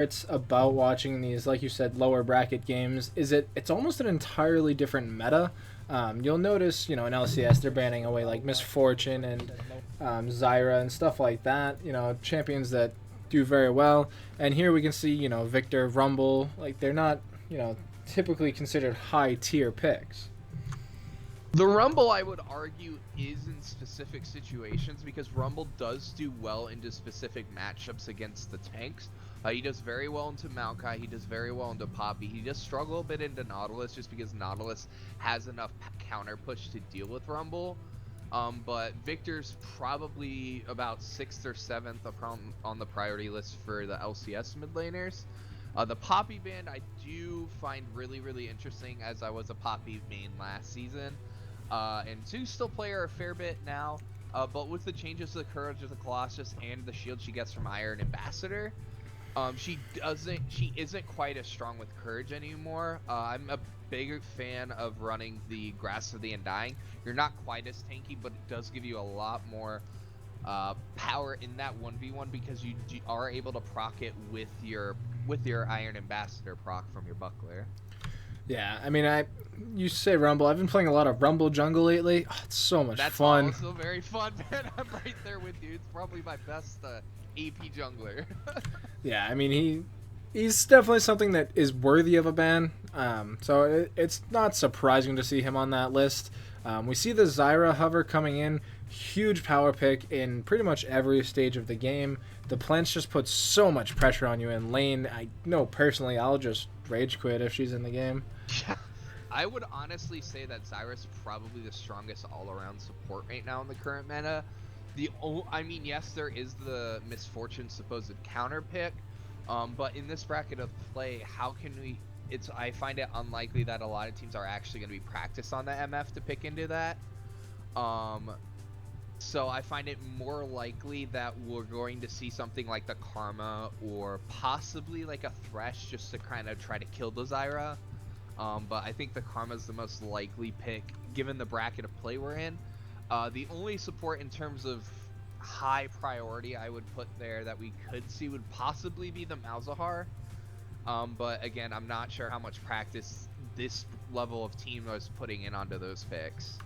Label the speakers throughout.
Speaker 1: It's about watching these, like you said, lower bracket games. It's almost an entirely different meta. You'll notice, in LCS they're banning away like Misfortune and Zyra and stuff like that. Champions that do very well. And here we can see, Victor, Rumble, like they're not, typically considered high tier picks.
Speaker 2: The Rumble, I would argue, is in specific situations because Rumble does do well into specific matchups against the tanks. He does very well into Maokai, he does very well into Poppy, he does struggle a bit into Nautilus just because Nautilus has enough counter push to deal with Rumble. But Victor's probably about 6th or 7th on the priority list for the LCS mid laners. The Poppy band I do find really, really interesting as I was a Poppy main last season. And do still play her a fair bit now, but with the changes to the Courage of the Colossus and the shield she gets from Iron Ambassador, she isn't quite as strong with Courage anymore. I'm a bigger fan of running the Grasp of the Undying. You're not quite as tanky, but it does give you a lot more power in that 1v1 because you are able to proc it with your Iron Ambassador proc from your buckler.
Speaker 1: Yeah, I mean, you say Rumble. I've been playing a lot of Rumble jungle lately. Oh, it's so much fun.
Speaker 2: That's also very fun, man. I'm right there with you. It's probably my best AP jungler.
Speaker 1: Yeah, I mean, he's definitely something that is worthy of a ban. So it's not surprising to see him on that list. We see the Zyra hover coming in. Huge power pick in pretty much every stage of the game. The plants just put so much pressure on you in lane. I know personally I'll just rage quit if she's in the game.
Speaker 2: Yeah, I would honestly say that Zyra's probably the strongest all-around support right now in the current meta. I mean, yes, there is the Misfortune supposed counter pick, but in this bracket of play, how can we? I find it unlikely that a lot of teams are actually going to be practiced on the MF to pick into that. So I find it more likely that we're going to see something like the Karma or possibly like a Thresh just to kind of try to kill the Zyra. But I think the Karma is the most likely pick given the bracket of play we're in. The only support in terms of high priority I would put there that we could see would possibly be the Malzahar. But again, I'm not sure how much practice this level of team is putting in onto those picks.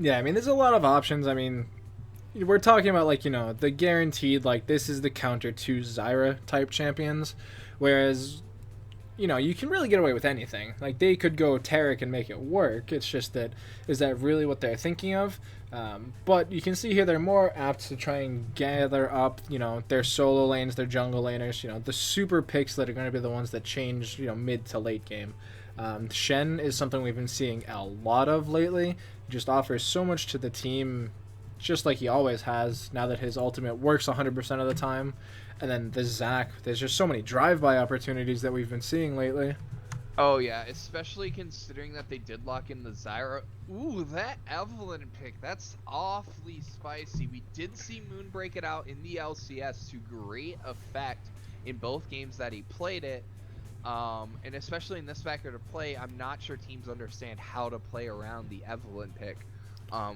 Speaker 1: Yeah, I mean, there's a lot of options. I mean, we're talking about, like, the guaranteed, like, this is the counter to Zyra type champions. Whereas, you can really get away with anything. Like, they could go Taric and make it work. It's just that, is that really what they're thinking of? But you can see here they're more apt to try and gather up, their solo lanes, their jungle laners, the super picks that are going to be the ones that change, mid to late game. Shen is something we've been seeing a lot of lately. He just offers so much to the team, just like he always has, now that his ultimate works 100% of the time. And then the Zac, there's just so many drive-by opportunities that we've been seeing lately.
Speaker 2: Oh yeah, especially considering that they did lock in the Zyra. Ooh, that Evelyn pick, that's awfully spicy. We did see Moon break it out in the LCS to great effect in both games that he played it. And especially in this factor to play, I'm not sure teams understand how to play around the Evelyn pick,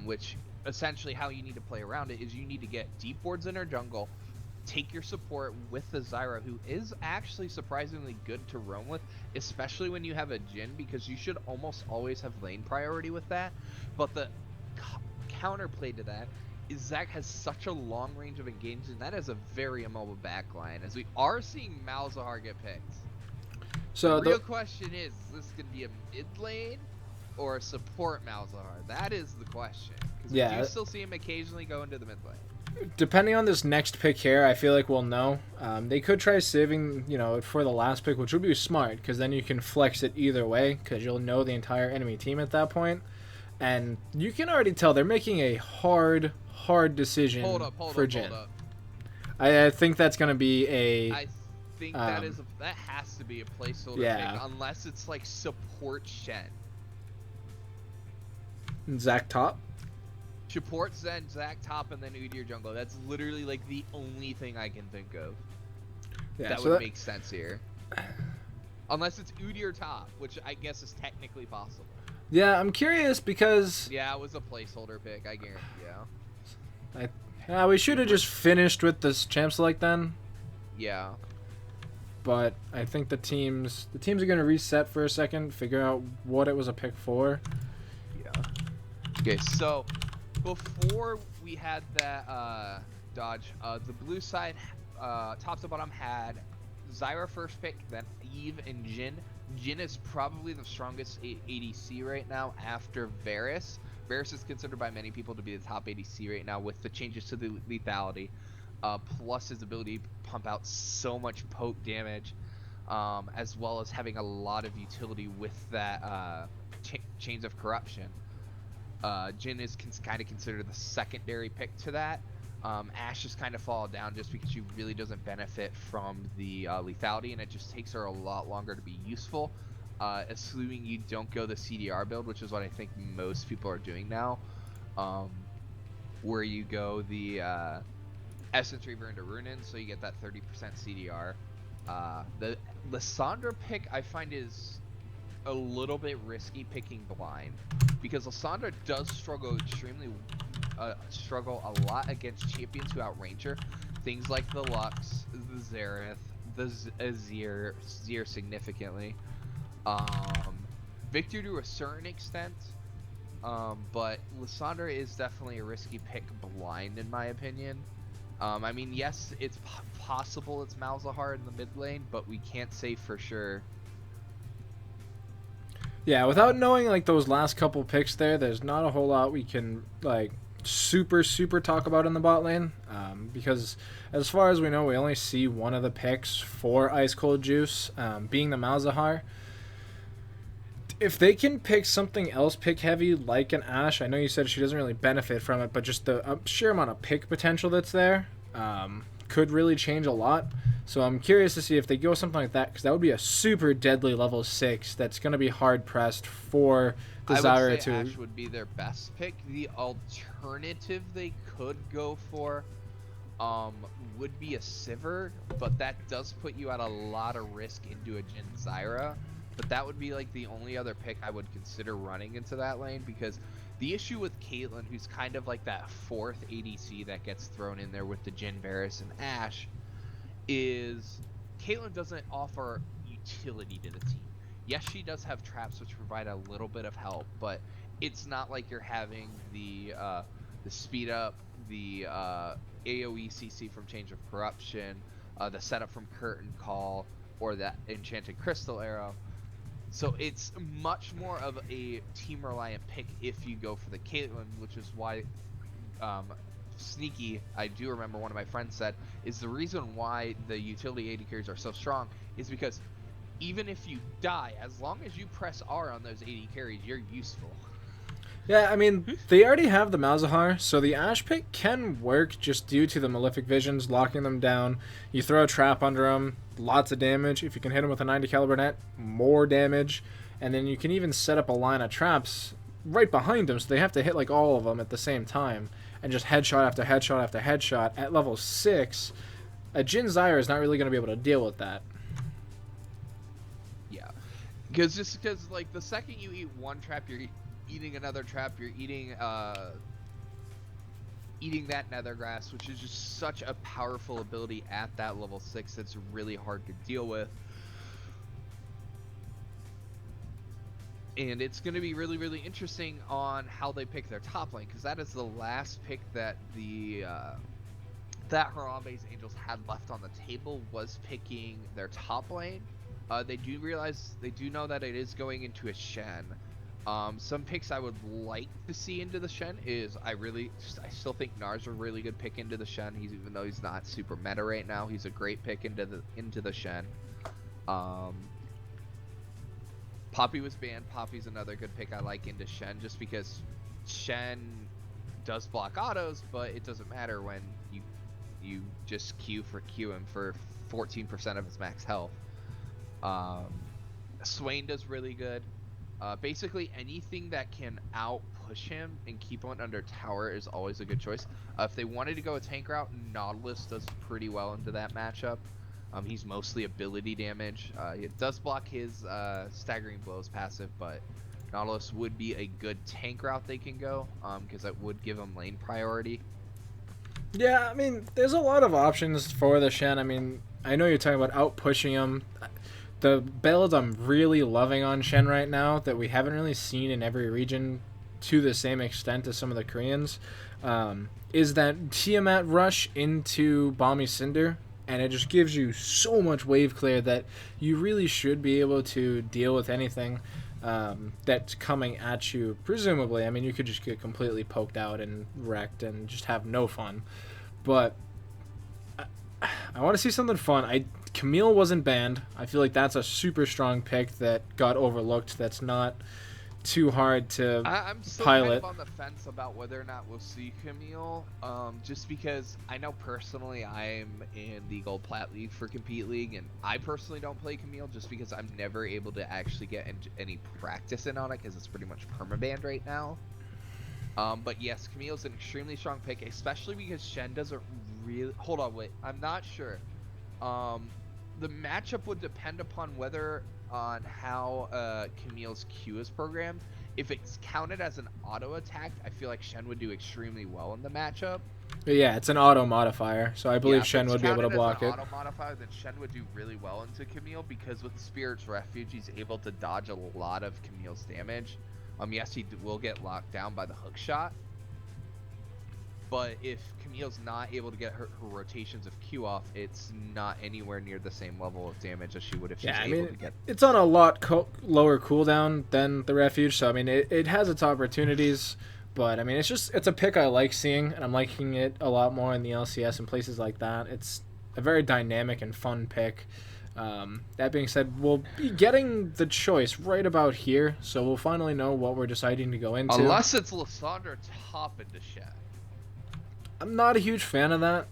Speaker 2: which essentially how you need to play around it is you need to get deep wards in her jungle, take your support with the Zyra, who is actually surprisingly good to roam with, especially when you have a Jhin, because you should almost always have lane priority with that. But the counterplay to that is Zac has such a long range of engagement, and that is a very immobile backline, as we are seeing Malzahar get picked. So the real question is this going to be a mid lane or a support Malzahar? That is the question. Because we do still see him occasionally go into the mid lane.
Speaker 1: Depending on this next pick here, I feel like we'll know. They could try saving, for the last pick, which would be smart, because then you can flex it either way, because you'll know the entire enemy team at that point. And you can already tell they're making a hard decision for Jhin. I think that's going to be a...
Speaker 2: I think that has to be a placeholder pick, unless it's like support Shen.
Speaker 1: Zac top?
Speaker 2: Support Zen, Zac top, and then Udyr jungle. That's literally like the only thing I can think of that would make sense here. Unless it's Udyr top, which I guess is technically possible.
Speaker 1: Yeah, I'm curious because...
Speaker 2: Yeah, it was a placeholder pick, I guarantee,
Speaker 1: we should have just finished with this champ select then.
Speaker 2: Yeah.
Speaker 1: but I think the teams are going to reset for a second, figure out what it was a pick for.
Speaker 2: Yeah. Okay, so before we had that dodge, the blue side, top to bottom, had Zyra first pick, then Eve and Jhin. Jhin is probably the strongest ADC right now after Varus. Varus is considered by many people to be the top ADC right now with the changes to the lethality, plus his ability to pump out so much poke damage, as well as having a lot of utility with that Chains of Corruption. Jhin is kind of considered the secondary pick to that. Ashe has kind of fallen down just because she really doesn't benefit from the lethality, and it just takes her a lot longer to be useful, assuming you don't go the CDR build, which is what I think most people are doing now, where you go the Essence Reaver into Runin, so you get that 30% CDR. The Lissandra pick I find is a little bit risky picking blind, because Lissandra does struggle a lot against champions who outrange her. Things like the Lux, the Xerath, the Azir significantly. Victor to a certain extent, but Lissandra is definitely a risky pick blind in my opinion. I mean, yes, it's possible it's Malzahar in the mid lane, but we can't say for sure.
Speaker 1: Yeah, without knowing like those last couple picks there's not a whole lot we can like super talk about in the bot lane, because as far as we know, we only see one of the picks for Ice Cold Juice, being the Malzahar. If they can pick something else pick heavy like an Ashe, I know you said she doesn't really benefit from it, but just the sheer amount of pick potential that's there could really change a lot. So I'm curious to see if they go something like that, because that would be a super deadly level 6 that's going to be hard pressed for the Zyra to.
Speaker 2: Ashe would be their best pick. The alternative they could go for would be a Sivir, but that does put you at a lot of risk into a Jhin Zyra. But that would be like the only other pick I would consider running into that lane, because the issue with Caitlyn, who's kind of like that fourth ADC that gets thrown in there with the Jhin, Varus, and Ashe, is Caitlyn doesn't offer utility to the team. Yes, she does have traps which provide a little bit of help, but it's not like you're having the speed up, the AoE CC from Change of Corruption, the setup from Curtain Call, or that Enchanted Crystal Arrow. So it's much more of a team reliant pick if you go for the Caitlyn, which is why sneaky, I do remember one of my friends said, is the reason why the utility AD carries are so strong is because even if you die, as long as you press R on those AD carries, you're useful.
Speaker 1: Yeah, I mean, they already have the Malzahar, so the Ashe pick can work just due to the Malefic Visions, locking them down. You throw a trap under them, lots of damage. If you can hit them with a 90 caliber net, more damage. And then you can even set up a line of traps right behind them, so they have to hit like all of them at the same time. And just headshot after headshot after headshot. At level 6, a Jhin Zyra is not really going to be able to deal with that.
Speaker 2: Yeah. Because like, the second you eat one trap, you're eating another trap, you're eating that nether grass, which is just such a powerful ability at that level 6 that's really hard to deal with. And it's going to be really interesting on how they pick their top lane, because that is the last pick that the that Harambe's Angels had left on the table, was picking their top lane. They do know that it is going into a Shen. Some picks I would like to see into the Shen is I still think Nar's a really good pick into the Shen. Even though he's not super meta right now, he's a great pick into the Shen. Poppy was banned. Poppy's another good pick I like into Shen, just because Shen does block autos, but it doesn't matter when you just Q him for 14% of his max health. Swain does really good. Basically anything that can out push him and keep him under tower is always a good choice. If they wanted to go a tank route, Nautilus does pretty well into that matchup. He's mostly ability damage. It does block his staggering blows passive, but Nautilus would be a good tank route they can go, because that would give them lane priority.
Speaker 1: Yeah, I mean, there's a lot of options for the Shen. I mean, I know you're talking about out pushing him. The build I'm really loving on Shen right now that we haven't really seen in every region to the same extent as some of the Koreans, is that Tiamat rush into Balmy Cinder, and it just gives you so much wave clear that you really should be able to deal with anything that's coming at you. Presumably, I mean, you could just get completely poked out and wrecked and just have no fun. But I want to see something fun. Camille wasn't banned. I feel like that's a super strong pick that got overlooked. That's not too hard to
Speaker 2: I'm still
Speaker 1: pilot.
Speaker 2: kind of on the fence about whether or not we'll see Camille, just because I know personally I'm in the Gold Plat League for Compete League, and I personally don't play Camille just because I'm never able to actually get any practice in on it because it's pretty much permabanned right now. But yes, Camille's an extremely strong pick, especially because Shen doesn't really... Hold on, wait. I'm not sure. The matchup would depend upon on how Camille's Q is programmed. If it's counted as an auto attack, I feel like Shen would do extremely well in the matchup.
Speaker 1: But yeah, it's an auto modifier, so I believe Shen would be able to block it.
Speaker 2: If it's counted as an auto modifier, then Shen would do really well into Camille because with Spirit's Refuge, he's able to dodge a lot of Camille's damage. Yes, he will get locked down by the hook shot. But if Camille's not able to get her rotations of Q off, it's not anywhere near the same level of damage as she would if she's able to get...
Speaker 1: It's on a lot lower cooldown than the Refuge, so I mean, it has its opportunities, but I mean, it's a pick I like seeing, and I'm liking it a lot more in the LCS and places like that. It's a very dynamic and fun pick. That being said, we'll be getting the choice right about here, so we'll finally know what we're deciding to go into.
Speaker 2: Unless it's Lysandre top into Shen.
Speaker 1: I'm not a huge fan of that,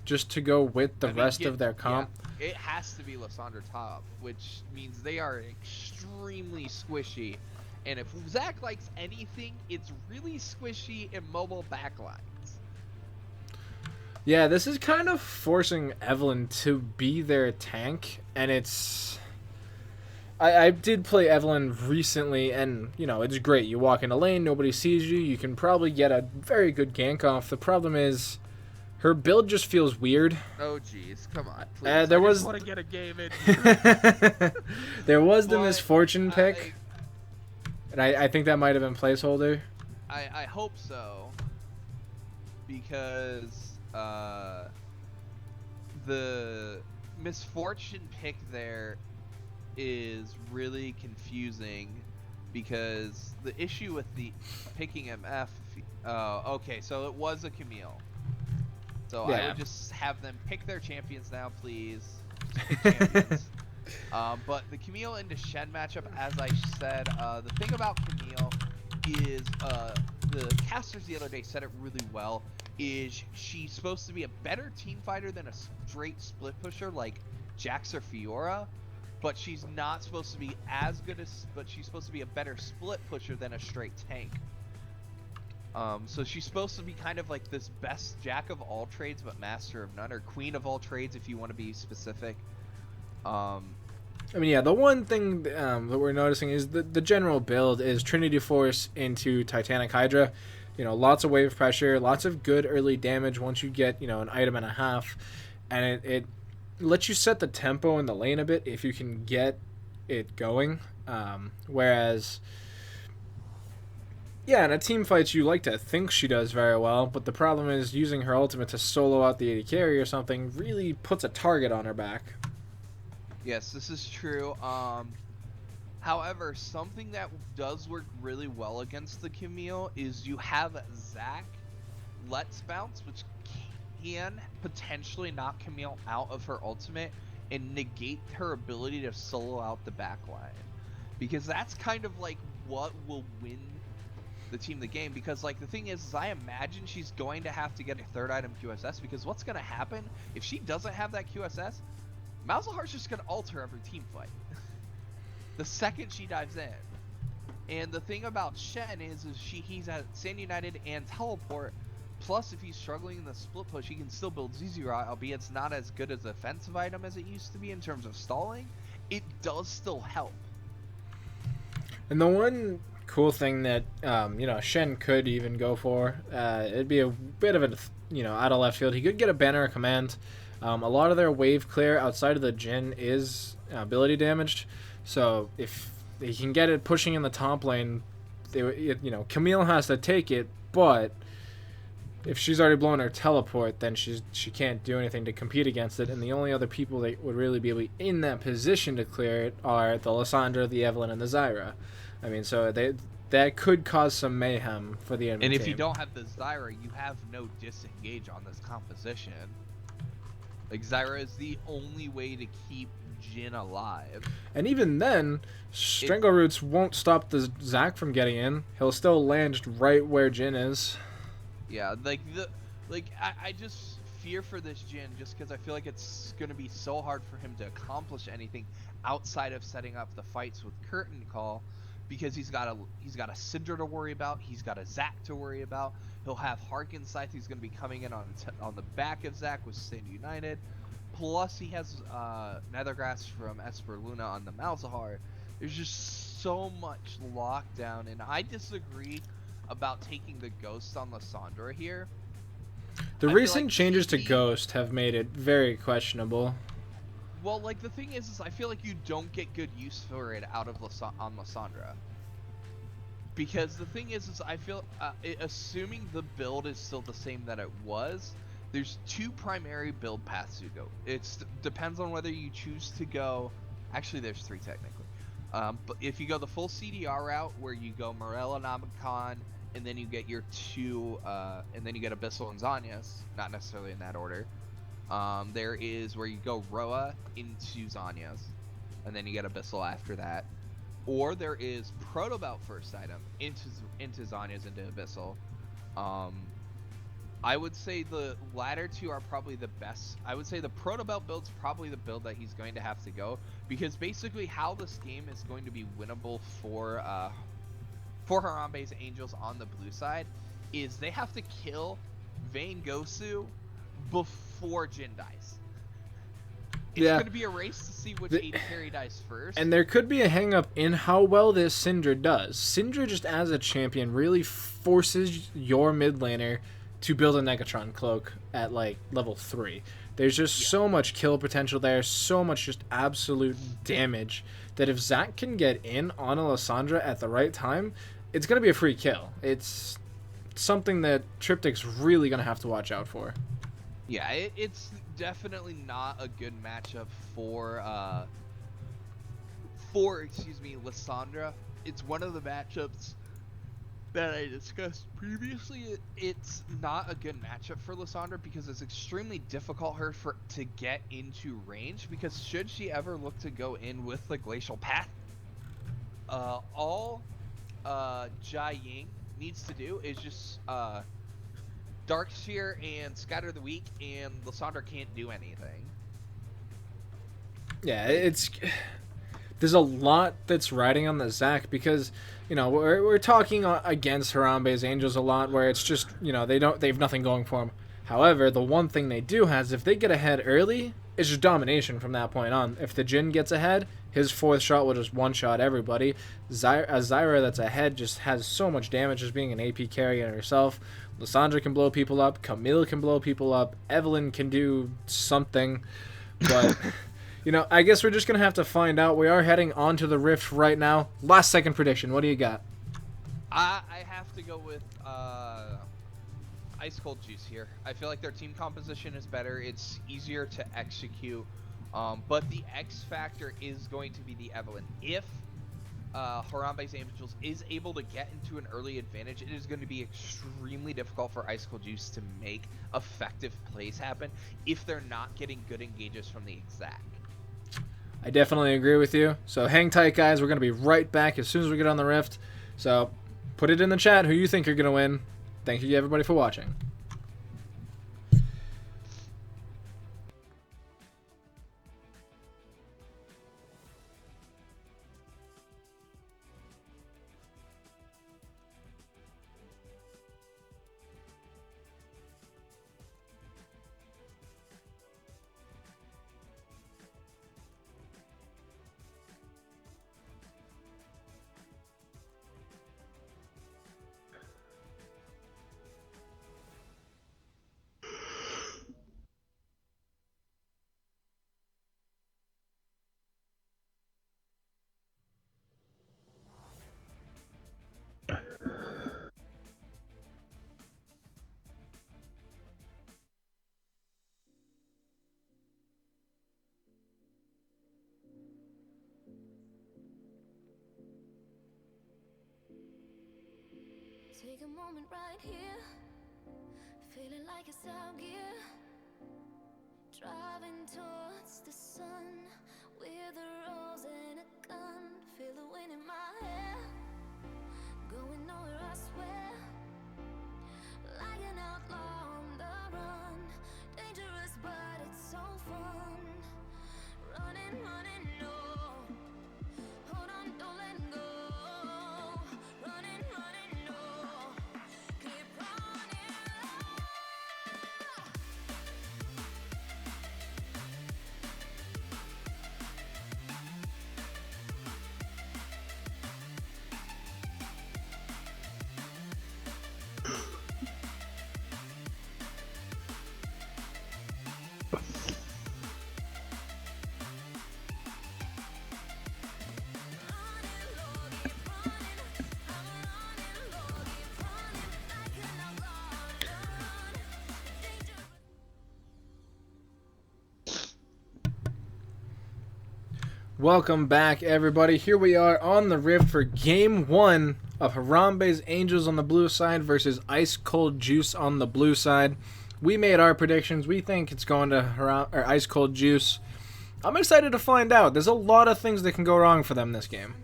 Speaker 1: just to go with the rest of their comp.
Speaker 2: Yeah, it has to be Lysandre top, which means they are extremely squishy. And if Zach likes anything, it's really squishy in mobile backlines.
Speaker 1: Yeah, this is kind of forcing Evelynn to be their tank, and it's... I did play Evelynn recently, and, you know, it's great. You walk in a lane, nobody sees you, you can probably get a very good gank off. The problem is, her build just feels weird.
Speaker 2: Oh, jeez, come on, please.
Speaker 1: There
Speaker 2: I
Speaker 1: was...
Speaker 2: just want to get a game in.
Speaker 1: There was the Misfortune pick, and I think that might have been placeholder.
Speaker 2: I hope so, because the Misfortune pick there is really confusing because the issue with the picking MF, okay, so it was a Camille. So yeah. I would just have them pick their champions now, please. Just pick champions. But the Camille into Shen matchup, as I said, the thing about Camille is the casters the other day said it really well, is she's supposed to be a better team fighter than a straight split pusher like Jax or Fiora. But she's not supposed to be as good as, but she's supposed to be a better split pusher than a straight tank. So she's supposed to be kind of like this best jack of all trades but master of none, or queen of all trades if you want to be specific.
Speaker 1: I mean, yeah, the one thing that we're noticing is the general build is Trinity Force into Titanic Hydra. You know, lots of wave pressure, lots of good early damage once you get, you know, an item and a half, and it lets you set the tempo in the lane a bit if you can get it going. Whereas, yeah, in a team fight, you like to think she does very well, but the problem is using her ultimate to solo out the AD carry or something really puts a target on her back.
Speaker 2: Yes, this is true. However, something that does work really well against the Camille is you have Zac Let's Bounce, which can potentially knock Camille out of her ultimate and negate her ability to solo out the backline, because that's kind of like what will win the team the game. Because like the thing is I imagine she's going to have to get a third item QSS, because what's going to happen if she doesn't have that QSS, Malzahar's just going to alter every team fight the second she dives in. And the thing about Shen is he's at Sand United and Teleport. Plus, if he's struggling in the split push, he can still build Zizura, albeit it's not as good as a defensive item as it used to be in terms of stalling. It does still help.
Speaker 1: And the one cool thing that, you know, Shen could even go for, it'd be a bit of a, you know, out of left field. He could get a banner or command, A lot of their wave clear outside of the Jhin is ability damaged, so if they can get it pushing in the top lane, Camille has to take it, but if she's already blown her teleport, then she can't do anything to compete against it, and the only other people that would really be in that position to clear it are the Lissandra, the Evelynn, and the Zyra. I mean, so that could cause some mayhem for the enemy
Speaker 2: And if
Speaker 1: team.
Speaker 2: you don't have the Zyra, you have no disengage on this composition. Like, Zyra is the only way to keep Jhin alive.
Speaker 1: And even then, Strangleroots won't stop the Zac from getting in. He'll still land right where Jhin is.
Speaker 2: Yeah, I just fear for this Jhin just because I feel like it's gonna be so hard for him to accomplish anything outside of setting up the fights with Curtain Call, because he's got a Syndra to worry about, he's got a Zac to worry about, he'll have Harkin Scythe who's gonna be coming in on the back of Zac with Stand United, plus he has Nethergrass from Esper Luna on the Malzahar. There's just so much lockdown, and I disagree about taking the Ghost on Lissandra here.
Speaker 1: The recent changes to Ghost have made it very questionable.
Speaker 2: Well, like, the thing is I feel like you don't get good use for it out of on Lissandra. Because the thing is I feel, assuming the build is still the same that it was, there's two primary build paths to go. It depends on whether you choose to go, actually there's three technically. But if you go the full CDR route, where you go Morella, Namicon, and then you get your and then you get Abyssal and Zanyas, not necessarily in that order. There is where you go Roa into Zanyas, and then you get Abyssal after that. Or there is Protobelt first item into Zanyas, into Abyssal. I would say the latter two are probably the best. I would say the Protobelt build's probably the build that he's going to have to go, because basically how this game is going to be winnable for Harambe's Angels on the blue side is they have to kill Vayne Gosu before Jhin dies. It's going to be a race to see which AD carry dies first.
Speaker 1: And there could be a hang-up in how well this Syndra does. Syndra, just as a champion, really forces your mid laner to build a Negatron cloak at, like, level 3. There's just so much kill potential there, so much just absolute damage, that if Zac can get in on a Lissandra at the right time, it's going to be a free kill. It's something that Triptych's really going to have to watch out for.
Speaker 2: Yeah, it's definitely not a good matchup for Lissandra. It's one of the matchups that I discussed previously. It's not a good matchup for Lissandra because it's extremely difficult to get into range, because should she ever look to go in with the Glacial Path, all Jai Ying needs to do is just Dark Sphere and Scatter the Weak, and Lissandra can't do anything.
Speaker 1: Yeah, there's a lot that's riding on the Zac, because we're talking against Harambe's Angels a lot, where it's just they have nothing going for them. However, the one thing they do have is if they get ahead early, it's just domination from that point on. If the Jhin gets ahead, his fourth shot will just one-shot everybody. A Zyra that's ahead just has so much damage as being an AP carry in herself. Lissandra can blow people up. Camille can blow people up. Evelynn can do something. But, I guess we're just going to have to find out. We are heading onto the Rift right now. Last second prediction. What do you got?
Speaker 2: I have to go with Ice Cold Juice here. I feel like their team composition is better. It's easier to execute. But the X factor is going to be the Evelynn. If Harambe's Angels is able to get into an early advantage, it is going to be extremely difficult for Ice Cold Juice to make effective plays happen if they're not getting good engages from the Exact.
Speaker 1: I definitely agree with you. So hang tight, guys. We're going to be right back as soon as we get on the Rift. So put it in the chat who you think you're going to win. Thank you, everybody, for watching.
Speaker 3: Take a moment right here, feeling like it's out gear. Driving towards the sun with a rose and a gun. Feel the wind in my hair, going nowhere I swear. Like an outlaw on the run, dangerous but it's so fun. Running, running, no. Hold on, don't let go. Running, running, no. Keep running.
Speaker 1: Welcome back, everybody. Here we are on the Rift for Game 1 of Harambe's Angels on the blue side versus Ice Cold Juice on the blue side. We made our predictions. We think it's going to Ice Cold Juice. I'm excited to find out. There's a lot of things that can go wrong for them this game.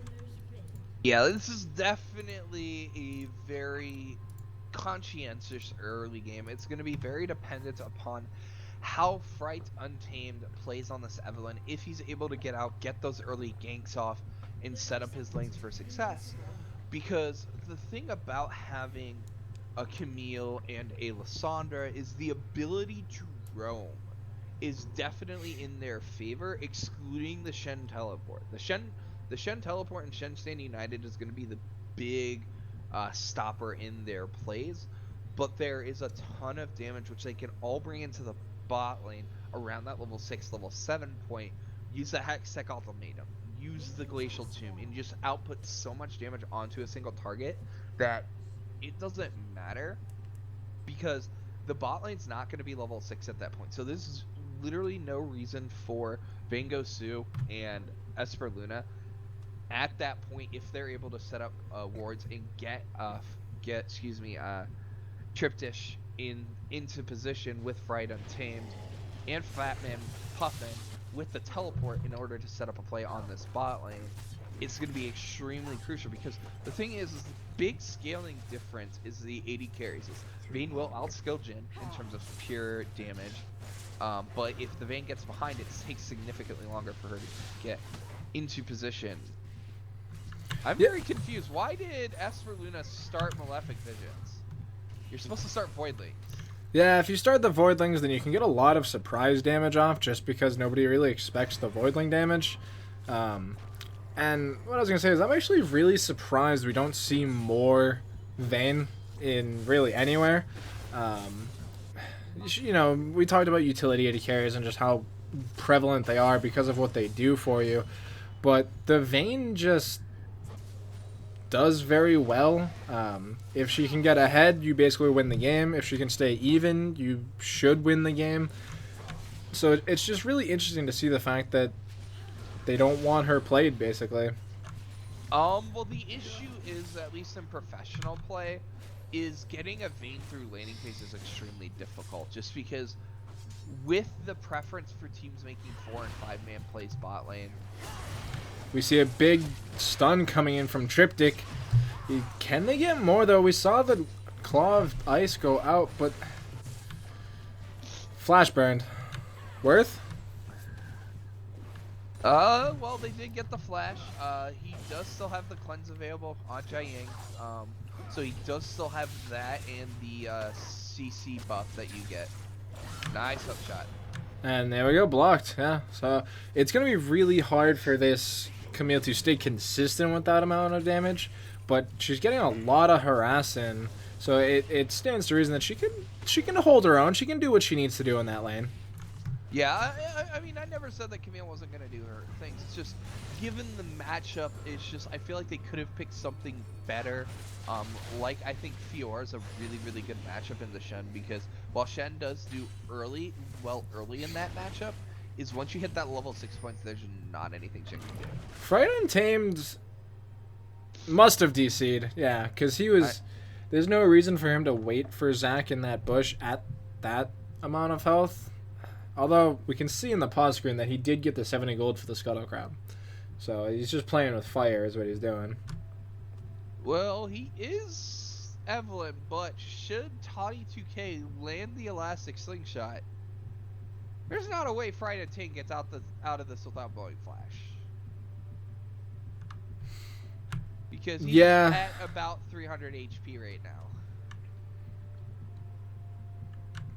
Speaker 2: Yeah, this is definitely a very conscientious early game. It's going to be very dependent upon how Fright Untamed plays on this Evelyn. If he's able to get out, get those early ganks off, and set up his lanes for success. Because the thing about having a Camille and a Lissandra is the ability to roam is definitely in their favor, excluding the Shen teleport. The Shen teleport and Shen Stand United is going to be the big stopper in their plays, but there is a ton of damage which they can all bring into the bot lane around that level 6, level 7 point. Use the Hextech Ultimatum, use the Glacial Tomb, and just output so much damage onto a single target that it doesn't matter, because the bot lane's not going to be level 6 at that point. So this is literally no reason for Van Gogh Su and Esper Luna at that point, if they're able to set up wards and get Triptych into position with Fright Untamed and Fatman Puffin with the teleport in order to set up a play on this bot lane, it's going to be extremely crucial. Because the thing is the big scaling difference is the AD carries. Vayne will outskill Jhin in terms of pure damage, but if the Vayne gets behind, it takes significantly longer for her to get into position. I'm very confused. Why did Esper Luna start Malefic Visions? You're supposed to start Voidlings.
Speaker 1: Yeah, if you start the Voidlings, then you can get a lot of surprise damage off just because nobody really expects the Voidling damage. And what I was going to say is I'm actually really surprised we don't see more Vayne in really anywhere. You know, we talked about utility AD carries and just how prevalent they are because of what they do for you. But the Vayne just does very well. If she can get ahead, you basically win the game. If she can stay even, you should win the game. So it's just really interesting to see the fact that they don't want her played, basically.
Speaker 2: Well, the issue is, at least in professional play, is getting a Vayne through laning phase is extremely difficult, just because with the preference for teams making 4 and 5 man plays bot lane.
Speaker 1: We see a big stun coming in from Triptych. Can they get more, though? We saw the Claw of Ice go out, but flash burned. Worth?
Speaker 2: Well, they did get the flash. He does still have the cleanse available on Jiaying. So he does still have that and the CC buff that you get. Nice hook shot.
Speaker 1: And there we go, blocked. Yeah, so it's going to be really hard for this Camille to stay consistent with that amount of damage, but she's getting a lot of harass in, so it stands to reason that she can hold her own. She can do what she needs to do in that lane.
Speaker 2: Yeah, I mean, I never said that Camille wasn't going to do her things. It's just, given the matchup, it's just, I feel like they could have picked something better. Like, I think Fiora's a really, really good matchup in the Shen, because while Shen does do early in that matchup, is once you hit that level 6 points, there's not anything Shen can do.
Speaker 1: Fright Untamed must have DC'd, yeah, because he was There's no reason for him to wait for Zac in that bush at that amount of health. Although, we can see in the pause screen that he did get the 70 gold for the Scuttle Crab. So, he's just playing with fire is what he's doing.
Speaker 2: Well, he is Evelyn, but should Toddy2K land the elastic slingshot, there's not a way Friday Tank gets out of this without blowing Flash. Because he's at about 300 HP right now.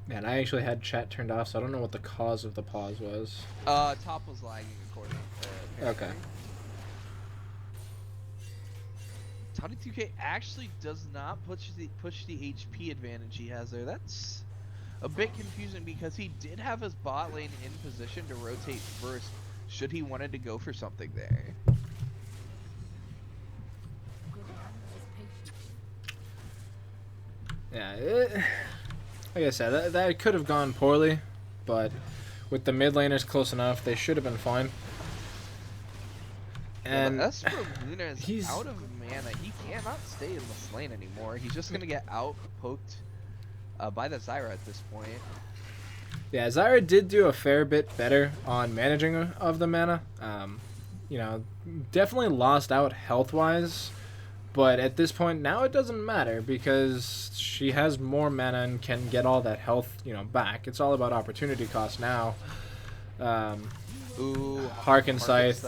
Speaker 1: Man, I actually had chat turned off, so I don't know what the cause of the pause was.
Speaker 2: Top was lagging according to
Speaker 1: Okay.
Speaker 2: Toddy2K actually does not push the HP advantage he has there. That's a bit confusing because he did have his bot lane in position to rotate first should he wanted to go for something there.
Speaker 1: Yeah, like I said, that could have gone poorly, but with the mid laners close enough, they should have been fine. And
Speaker 2: yeah, Luna is out of mana. He cannot stay in this lane anymore. He's just gonna get out poked by the Zyra at this point.
Speaker 1: Yeah, Zyra did do a fair bit better on managing of the mana. You know, definitely lost out health-wise, but at this point now it doesn't matter because she has more mana and can get all that health, you know, back. It's all about opportunity cost now.
Speaker 2: Ooh,
Speaker 1: Harken Scythe.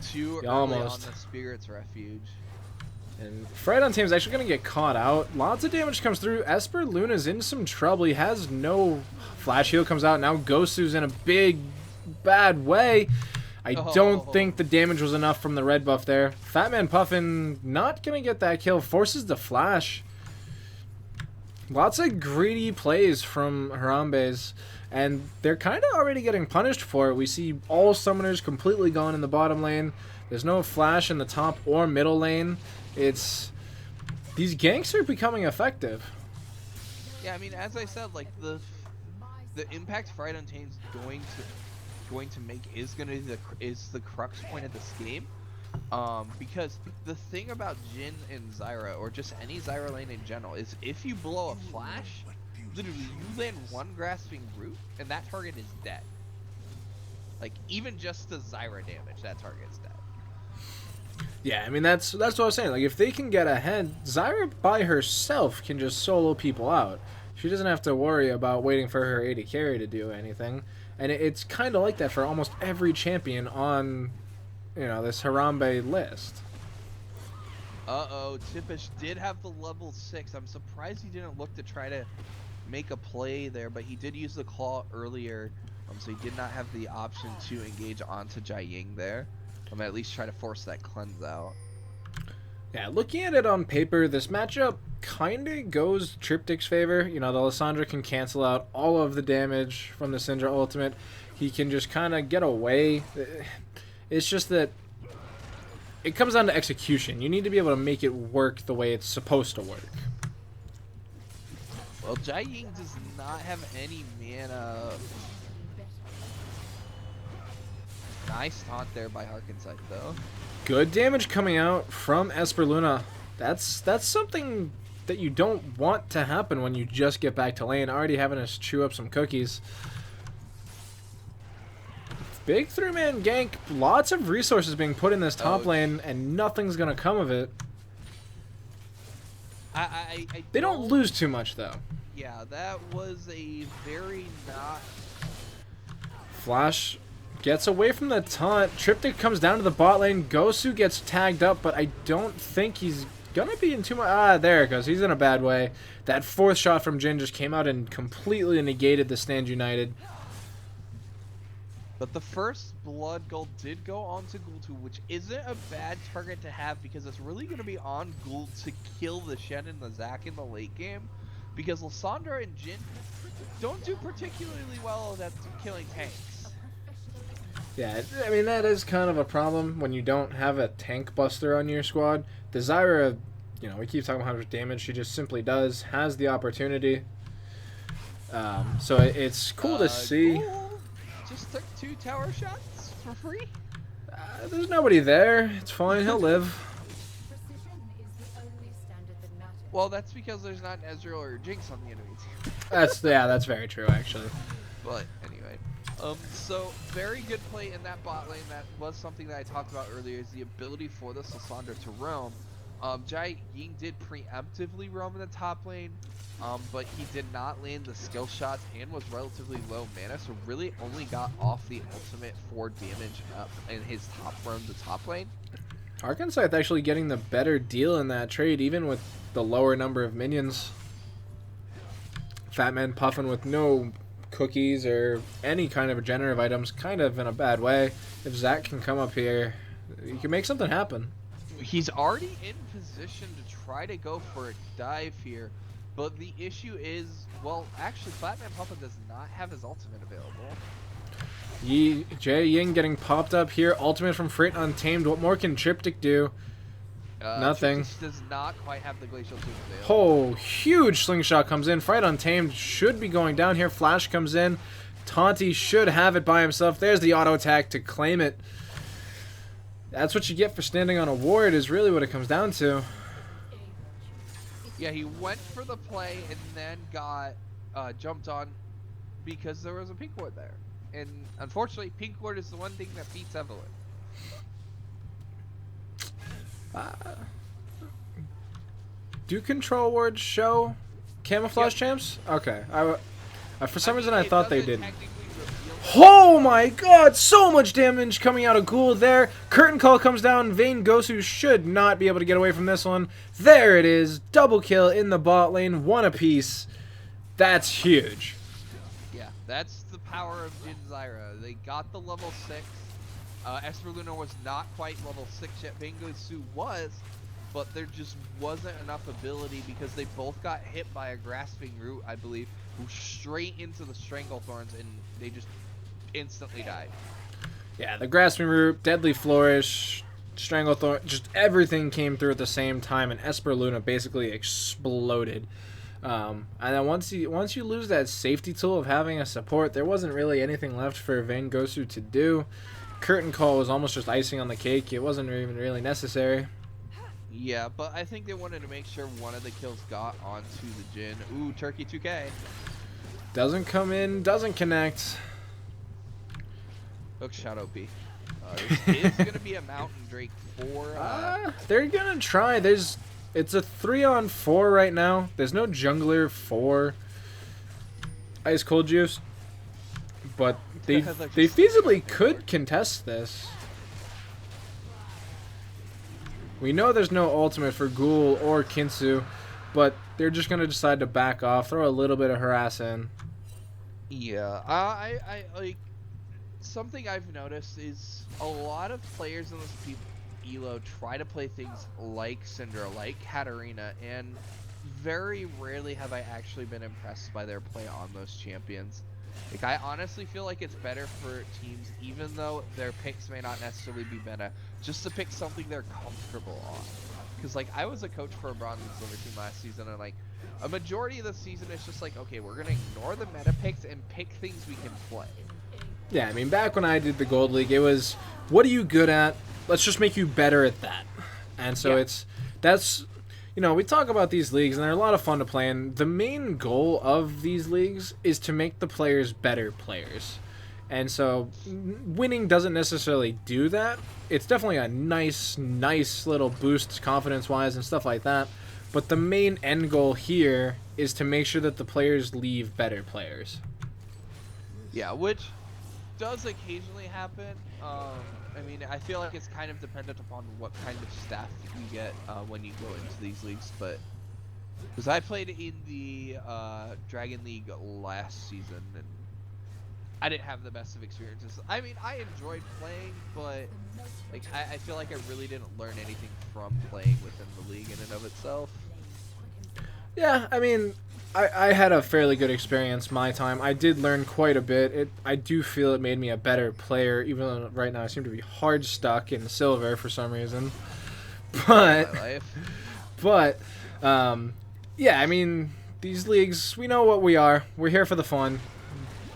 Speaker 2: Too early
Speaker 1: Almost.
Speaker 2: on the Spirit's Refuge.
Speaker 1: And Fredon Team is actually going to get caught out. Lots of damage comes through. Esper Luna's in some trouble. He has no flash heal comes out. Now Gosu's in a big, bad way. I don't think the damage was enough from the red buff there. Fatman Puffin not going to get that kill. Forces the flash. Lots of greedy plays from Harambe's. And they're kind of already getting punished for it. We see all summoners completely gone in the bottom lane. There's no flash in the top or middle lane. These ganks are becoming effective.
Speaker 2: Yeah, I mean, as I said, like the impact Fright Untain's going to make is the crux point of this game. Because the thing about Jhin and Zyra, or just any Zyra lane in general, is if you blow a flash, literally you land one grasping root and that target is dead. Like even just the Zyra damage, that target is dead.
Speaker 1: Yeah, I mean that's what I was saying. Like if they can get ahead, Zyra by herself can just solo people out. She doesn't have to worry about waiting for her AD carry to do anything. And it's kind of like that for almost every champion on, you know, this Harambe list.
Speaker 2: Tippish did have the level 6. I'm surprised he didn't look to try to make a play there, but he did use the claw earlier, so he did not have the option to engage onto Jiaying there. At least try to force that cleanse out.
Speaker 1: Yeah, looking at it on paper, this matchup kind of goes Triptych's favor. You know, the Lissandra can cancel out all of the damage from the Syndra ultimate. He can just kind of get away. It's just that it comes down to execution. You need to be able to make it work the way it's supposed to work.
Speaker 2: Well, Jiaying does not have any mana. Nice taunt there by Harken Scythe, though.
Speaker 1: Good damage coming out from Esper Luna. That's something that you don't want to happen when you just get back to lane, already having to chew up some cookies. Big 3-man gank, lots of resources being put in this top lane, and nothing's gonna come of it. They don't lose too much, though.
Speaker 2: Yeah, that was a very not...
Speaker 1: Flash gets away from the taunt. Triptych comes down to the bot lane. Gosu gets tagged up, but I don't think he's gonna be in too much... Ah, there it goes. He's in a bad way. That fourth shot from Jhin just came out and completely negated the Stand United.
Speaker 2: But the first blood gold did go on to Gultu, which isn't a bad target to have because it's really going to be on Gult to kill the Shen and the Zac in the late game. Because Lissandra and Jhin don't do particularly well at killing tanks.
Speaker 1: Yeah, I mean, that is kind of a problem when you don't have a tank buster on your squad. The Zyra, you know, we keep talking about how much damage she just simply does, has the opportunity. So it's cool to see.
Speaker 2: Cool. Just took 2 tower shots for free?
Speaker 1: There's nobody there. It's fine. He'll live.
Speaker 3: Precision is the only standard that matters.
Speaker 2: Well, that's because there's not an Ezreal or a Jinx on the enemy team.
Speaker 1: That's very true actually.
Speaker 2: But anyway, so very good play in that bot lane. That was something that I talked about earlier, is the ability for the Sasandra to roam. Jai Ying did preemptively roam in the top lane, but he did not land the skill shots and was relatively low mana, so really only got off the ultimate for damage up in his top roam to top lane.
Speaker 1: Arkansas actually getting the better deal in that trade, even with the lower number of minions. Fat Man puffing with no cookies or any kind of regenerative items, kind of in a bad way. If Zach can come up here, he can make something happen.
Speaker 2: He's already in position to try to go for a dive here, but the issue is, well, actually, Flatman Papa does not have his ultimate available.
Speaker 1: Jay Ying getting popped up here. Ultimate from Frit Untamed. What more can Triptych do? Nothing.
Speaker 2: Triptych does not quite have the Glacial Tomb available.
Speaker 1: Oh, huge slingshot comes in. Frit Untamed should be going down here. Flash comes in. Taunty should have it by himself. There's the auto attack to claim it. That's what you get for standing on a ward, is really what it comes down to.
Speaker 2: Yeah, he went for the play and then got jumped on because there was a pink ward there. And unfortunately, pink ward is the one thing that beats Evelyn.
Speaker 1: Do control wards show camouflage champs? Okay. For some reason I thought they didn't. Oh my god, so much damage coming out of Ghoul there. Curtain Call comes down. Vayne Gosu should not be able to get away from this one. There it is. Double kill in the bot lane. One apiece. That's huge.
Speaker 2: Yeah, that's the power of Jin Zyra. They got the level 6. Esper Luna was not quite level 6 yet. Vayne Gosu was, but there just wasn't enough ability because they both got hit by a Grasping Root, I believe, who straight into the Stranglethorns, and they just instantly died.
Speaker 1: Yeah, the Grasping Root, Deadly Flourish, Stranglethorn, just everything came through at the same time, and Esper Luna basically exploded. And then once you lose that safety tool of having a support, there wasn't really anything left for Vayne Gosu to do. Curtain Call was almost just icing on the cake. It wasn't even really necessary.
Speaker 2: Yeah, but I think they wanted to make sure one of the kills got onto the Jin. Ooh, Turkey 2K.
Speaker 1: Doesn't come in, doesn't connect.
Speaker 2: Hook shot OP. This is going to be a Mountain Drake for...
Speaker 1: They're going to try. It's a 3-on-4 right now. There's no jungler for Ice Cold Juice. But they feasibly could contest this. We know there's no ultimate for Ghoul or Kinsu, but they're just going to decide to back off, throw a little bit of harass in.
Speaker 2: Yeah, I like... Something I've noticed is a lot of players in this Elo try to play things like Syndra, like Katarina, and very rarely have I actually been impressed by their play on those champions. Like, I honestly feel like it's better for teams, even though their picks may not necessarily be meta, just to pick something they're comfortable on. Because, like, I was a coach for a Bronze and Silver team last season, and, like, a majority of the season is just like, okay, we're going to ignore the meta picks and pick things we can play.
Speaker 1: Yeah, I mean, back when I did the Gold League, it was, what are you good at? Let's just make you better at that. And so that's, you know, we talk about these leagues, and they're a lot of fun to play, and the main goal of these leagues is to make the players better players. And so winning doesn't necessarily do that. It's definitely a nice little boost confidence-wise and stuff like that. But the main end goal here is to make sure that the players leave better players.
Speaker 2: Yeah, which does occasionally happen. I mean, I feel like it's kind of dependent upon what kind of staff you get when you go into these leagues, but because I played in the Dragon League last season, and I didn't have the best of experiences. I mean, I enjoyed playing, but like I feel like I really didn't learn anything from playing within the league in and of itself.
Speaker 1: Yeah, I mean, I had a fairly good experience my time. I did learn quite a bit. I do feel it made me a better player, even though right now I seem to be hard stuck in silver for some reason. But, yeah, I mean, these leagues, we know what we are. We're here for the fun.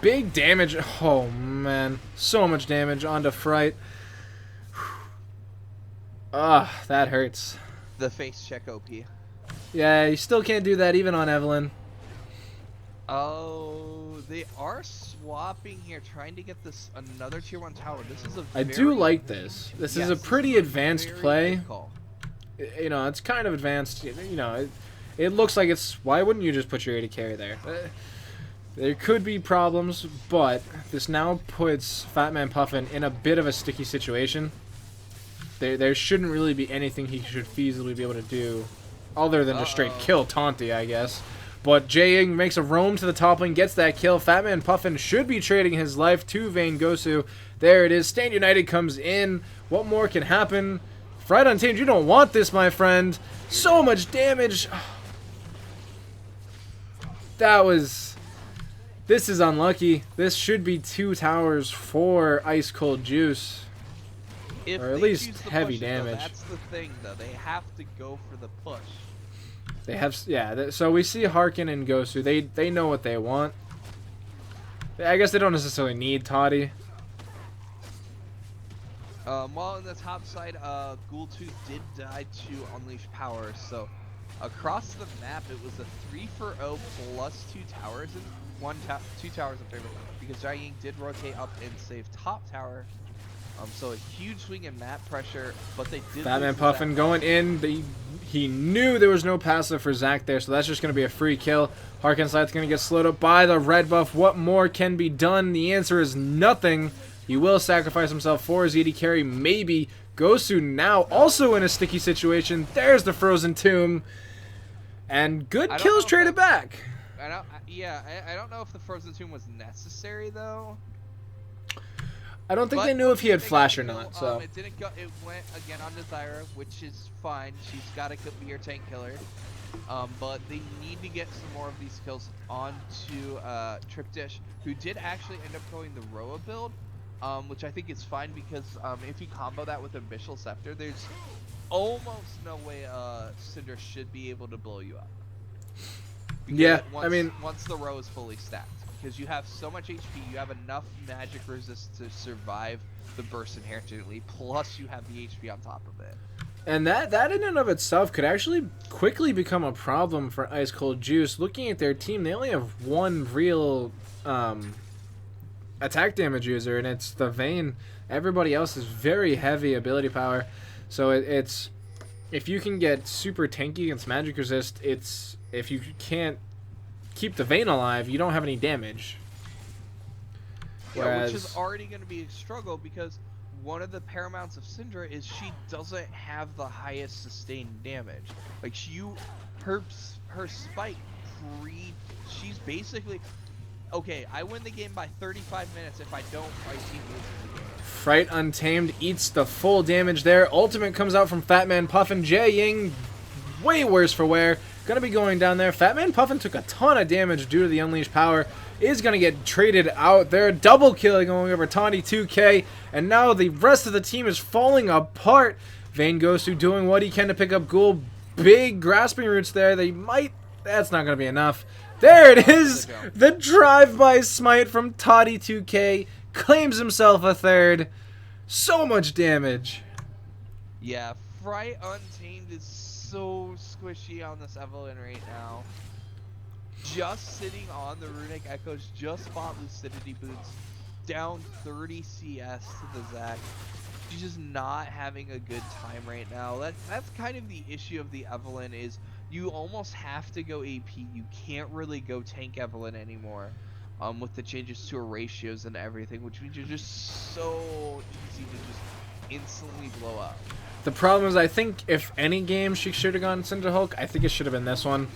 Speaker 1: Big damage. Oh, man. So much damage onto Fright. That hurts.
Speaker 2: The face check OP.
Speaker 1: Yeah, you still can't do that even on Evelyn.
Speaker 2: Oh, they are swapping here, trying to get this another tier 1 tower. This is a
Speaker 1: I do like this. This is a pretty advanced play. You know, it's kind of advanced. You know, it looks like it's... Why wouldn't you just put your AD carry there? There could be problems, but this now puts Fatman Puffin in a bit of a sticky situation. There shouldn't really be anything he should feasibly be able to do other than just straight kill Taunty, I guess. But Jae-Ying makes a roam to the top lane, gets that kill. Fatman Puffin should be trading his life to Vayne Gosu. There it is. Stand United comes in. What more can happen? Fright Untamed, you don't want this, my friend. So much damage. That was... This is unlucky. This should be 2 towers for Ice Cold Juice. Or at least heavy damage.
Speaker 2: That's the thing, though. They have to go for the push.
Speaker 1: They have, yeah. So we see Harkin and Gosu. They know what they want. I guess they don't necessarily need Toddy.
Speaker 2: While in the top side, Ghoul 2 did die to Unleash Power. So across the map, it was a 3-for-0 plus 2 towers and 2 towers in favor because Jae-Ying did rotate up and save top tower. So a huge swing in map pressure, but they did.
Speaker 1: Fatman Puffin going in. He knew there was no passive for Zac there, so that's just going to be a free kill. Harkenside's going to get slowed up by the red buff. What more can be done? The answer is nothing. He will sacrifice himself for his AD carry, maybe. Gosu now also in a sticky situation. There's the Frozen Tomb. And good kills traded back.
Speaker 2: I don't know if the Frozen Tomb was necessary, though.
Speaker 1: I don't think they knew if he had flash or not, so.
Speaker 2: It didn't go. It went again on Zyra, which is fine. She's got to be your tank killer. But they need to get some more of these kills onto Tripdish, who did actually end up going the Roa build, which I think is fine because if you combo that with Abyssal Scepter, there's almost no way Syndra should be able to blow you up. Because
Speaker 1: yeah,
Speaker 2: once the Roa is fully stacked. Because you have so much HP, you have enough magic resist to survive the burst inherently, plus you have the HP on top of it.
Speaker 1: And that in and of itself could actually quickly become a problem for Ice Cold Juice. Looking at their team, they only have one real attack damage user, and it's the Vayne. Everybody else is very heavy ability power. So it's... If you can get super tanky against magic resist, it's... If you can't keep the Vayne alive, you don't have any damage.
Speaker 2: Yeah, which is already going to be a struggle because one of the paramounts of Syndra is she doesn't have the highest sustained damage. Like her spike she's basically okay. I win the game by 35 minutes if I don't. My team loses the game.
Speaker 1: Fright Untamed eats the full damage there. Ultimate comes out from Fatman Puffin. Jae-Ying, way worse for wear. Gonna be going down there. Fatman Puffin took a ton of damage due to the Unleashed Power. Is gonna get traded out there. Double kill going over Taunty 2K. And now the rest of the team is falling apart. Vayne Gosu doing what he can to pick up Ghoul. Big grasping roots there. They might... That's not gonna be enough. There it is! The drive-by smite from Taunty 2K. Claims himself a third. So much damage.
Speaker 2: Yeah, Fright Untamed is so squishy on this Evelyn right now. Just sitting on the Runic Echoes, just bought Lucidity Boots, down 30 CS to the Zac. She's just not having a good time right now. That's kind of the issue of the Evelyn is you almost have to go AP. You can't really go tank Evelyn anymore with the changes to her ratios and everything, which means you're just so easy to just instantly blow up.
Speaker 1: The problem is, I think if any game she should have gone Cinder Hulk, I think it should have been this one.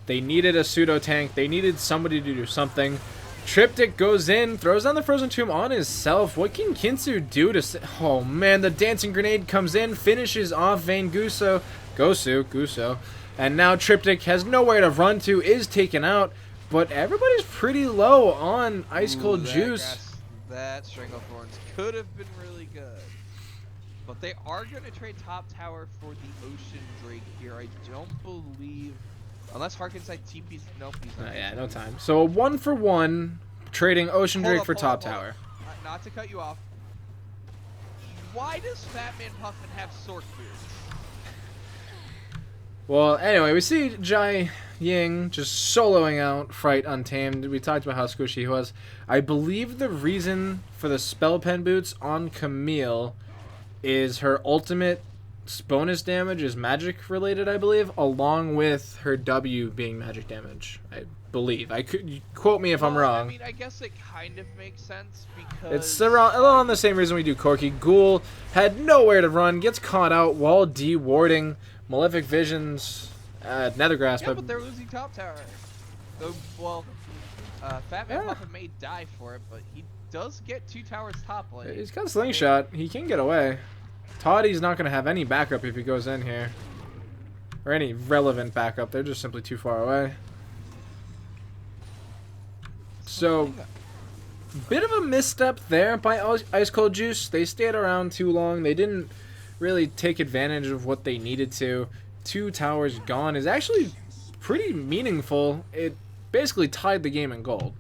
Speaker 1: They needed a pseudo tank. They needed somebody to do something. Triptych goes in, throws down the Frozen Tomb on himself. What can Kinsu do to... Oh man, the Dancing Grenade comes in, finishes off Vayne Gosu. And now Triptych has nowhere to run to, is taken out. But everybody's pretty low on Ice Cold Juice.
Speaker 2: That Stranglethorns could have been really good. But they are going to trade top tower for the Ocean Drake here. I don't believe... Unless Harkenside TP's... Nope, he's not.
Speaker 1: Yeah, no time. So a 1-for-1 trading Ocean Drake for top tower.
Speaker 2: Not to cut you off. Why does Fatman Puffin have Sork Boots?
Speaker 1: Well, anyway, we see Jai Ying just soloing out Fright Untamed. We talked about how squishy he was. I believe the reason for the spell pen boots on Camille is her ultimate bonus damage is magic related, I believe, along with her W being magic damage. I believe. I could you quote me if I'm wrong.
Speaker 2: I mean, I guess it kind of makes sense because
Speaker 1: It's around the same reason we do Corky. Ghoul had nowhere to run, gets caught out while dewarding Malefic Visions at Nethergrass.
Speaker 2: yeah, but they're losing top tower. Well, Fat Man Puffin may die for it, but he does get 2 towers top lane.
Speaker 1: He's got Slingshot. He can get away. Toddy's not going to have any backup if he goes in here. Or any relevant backup. They're just simply too far away. So, bit of a misstep there by Ice Cold Juice. They stayed around too long. They didn't really take advantage of what they needed to. 2 towers gone is actually pretty meaningful. It basically tied the game in gold.